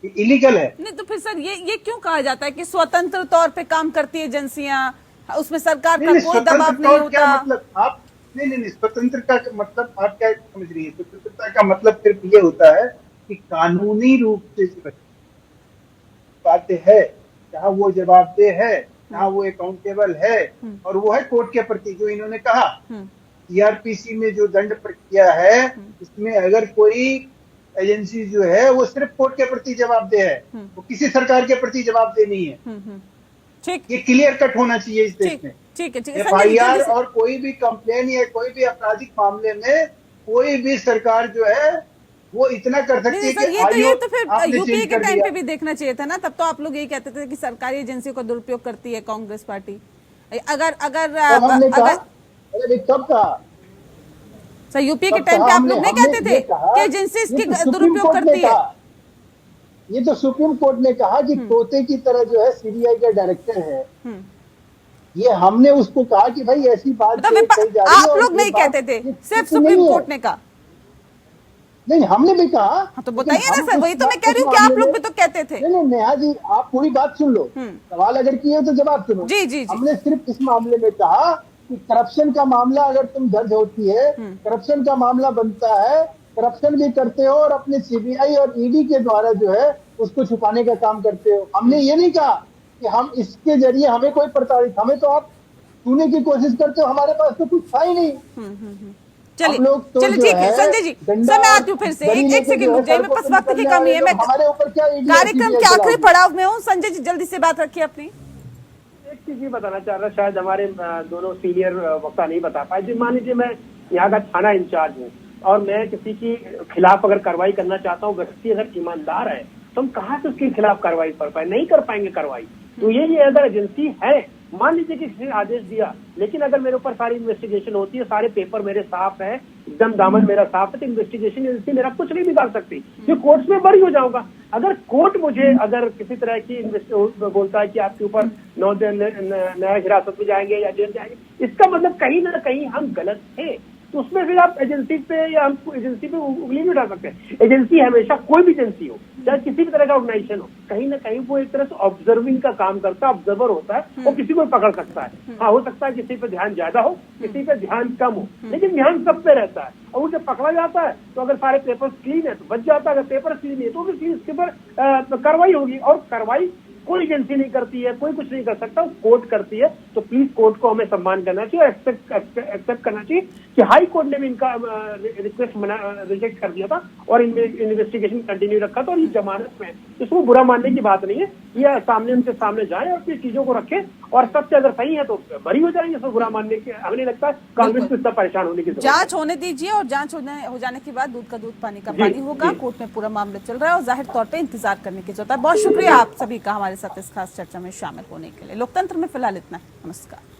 F: इलीगल है।
A: नहीं तो फिर सर ये क्यों कहा जाता है कि स्वतंत्र तौर पे काम करती है एजेंसियां, उसमें सरकार का कोई दबाव नहीं होता?
F: मतलब आप नहीं, स्वतंत्रता का मतलब आप क्या समझ रही है? स्वतंत्रता का मतलब सिर्फ ये होता है कि कानूनी रूप से बातें है, जहाँ वो जवाबदेह है, जहाँ वो अकाउंटेबल है, और वो है कोर्ट के प्रति, जो इन्होंने कहा सीआरपीसी में जो दंड प्रक्रिया है, इसमें अगर कोई एजेंसी जो है वो सिर्फ कोर्ट के प्रति जवाबदेह है, वो किसी सरकार के प्रति जवाबदेह नहीं है।
A: ठीक,
F: ये क्लियर कट होना चाहिए इस देश में।
A: ठीक है,
F: FIR और कोई भी कंप्लेन या कोई भी आपराधिक मामले में कोई भी सरकार जो है वो इतना कर सकती है कि
A: ये तो फिर यूपीए के टाइम पे भी देखना चाहिए था ना, तब तो आप लोग यही कहते थे कि सरकारी एजेंसियों का दुरुपयोग करती है कांग्रेस पार्टी। अगर
F: कब कहा
A: सर, यूपीए के टाइम पे आप लोग नहीं कहते थे कि एजेंसी इसकी दुरुपयोग करती है?
F: ये तो सुप्रीम कोर्ट ने कहा कि तोते की तरह जो है सीबीआई का डायरेक्टर है, ये हमने उसको कहा कि भाई ऐसी बात
A: आप लोग नहीं कहते थे, सिर्फ सुप्रीम कोर्ट ने कहा?
F: नहीं, हमने भी कहा।
A: हाँ, तो बताइए ना सर, वही तो मैं कह रही हूँ कि आप लोग भी तो कहते थे।
F: नहीं नेहा जी, आप पूरी बात सुन लो, सवाल अगर किए तो जवाब सुनो।
A: जी।
F: हमने सिर्फ इस मामले में कहा कि करप्शन का मामला अगर तुम दर्ज होती है, करप्शन का मामला बनता है, करप्शन भी करते हो और अपने सीबीआई और ईडी के द्वारा जो है उसको छुपाने का काम करते हो। हमने ये नहीं कहा कि हम इसके जरिए हमें कोई प्रताड़ित, हमें तो आप छूने की कोशिश करते हो, हमारे पास तो कुछ था ही नहीं।
A: चलिए ठीक है संजय जी, सर मैं आती हूँ फिर से, एक सेकंड रुक जाइए, मेरे पास वक्त की कमी है, मैं कार्यक्रम के आखिरी पड़ाव में हूँ। संजय जी जल्दी से बात रखिए अपनी।
I: एक चीज ये बताना चाह रहा, शायद हमारे दोनों सीनियर वक्ता नहीं बता पाए। जी मान लीजिए मैं यहाँ का थाना इंचार्ज हूँ और मैं किसी के खिलाफ अगर कार्रवाई करना चाहता हूँ, व्यक्ति अगर ईमानदार है तो हम कहाँ से उसके खिलाफ कार्रवाई कर पाए? नहीं कर पाएंगे कार्रवाई। तो ये अगर एजेंसी है मान लीजिए कि किसी ने आदेश दिया, लेकिन अगर मेरे ऊपर सारी इन्वेस्टिगेशन होती है, सारे पेपर मेरे साफ है, एकदम दामन मेरा साफ है, तो इन्वेस्टिगेशन एजेंसी मेरा कुछ नहीं बिगाड़ सकती, जो कोर्ट्स में बरी हो जाऊंगा। अगर कोर्ट मुझे अगर किसी तरह की बोलता है कि आपके ऊपर 9 दिन न्यायिक हिरासत में जाएंगे या जेल जाएंगे, इसका मतलब कहीं ना कहीं हम गलत थे। तो उसमें फिर आप एजेंसी पे या हम एजेंसी पे उंगली भी उठा सकते हैं। एजेंसी हमेशा, कोई भी एजेंसी हो, चाहे किसी भी तरह का ऑर्गेनाइजेशन हो, कहीं ना कहीं वो एक तरह से ऑब्जर्विंग का काम करता है, ऑब्जर्वर होता है, वो किसी को पकड़ सकता है। हाँ, हो सकता है किसी पे ध्यान ज्यादा हो, किसी पे ध्यान कम हो, लेकिन ध्यान सब पे रहता है। और उसे पकड़ा जाता है तो अगर सारे पेपर क्लीन है तो बच जाता है, अगर पेपर क्लीन है तो भी इसके ऊपर कार्रवाई होगी। और कार्रवाई कोई एजेंसी नहीं करती है, कोई कुछ नहीं कर सकता, कोर्ट करती है। तो प्लीज कोर्ट को हमें सम्मान करना चाहिए और एक्सेप्ट करना चाहिए कि हाई कोर्ट ने भी इनका रिक्वेस्ट रिजेक्ट कर दिया था और इन्वेस्टिगेशन कंटिन्यू रखा था और ये जमानत में, इसको बुरा मानने की बात नहीं है। ये सामने उनके सामने जाए और फिर चीजों को रखे और सत्य अगर सही है तो बरी हो जाएंगे। इसको बुरा मानने की हमें नहीं लगता कांग्रेस को इतना परेशान होने की जरूरत है।
A: जांच होने दीजिए और जांच हो जाने के बाद दूध का दूध पानी का पानी होगा। कोर्ट में पूरा मामला चल रहा है और जाहिर तौर पे इंतजार करने की जरूरत है। बहुत शुक्रिया आप सभी का हमारे साथ इस खास चर्चा में शामिल होने के लिए। लोकतंत्र में फिलहाल इतना। नमस्कार।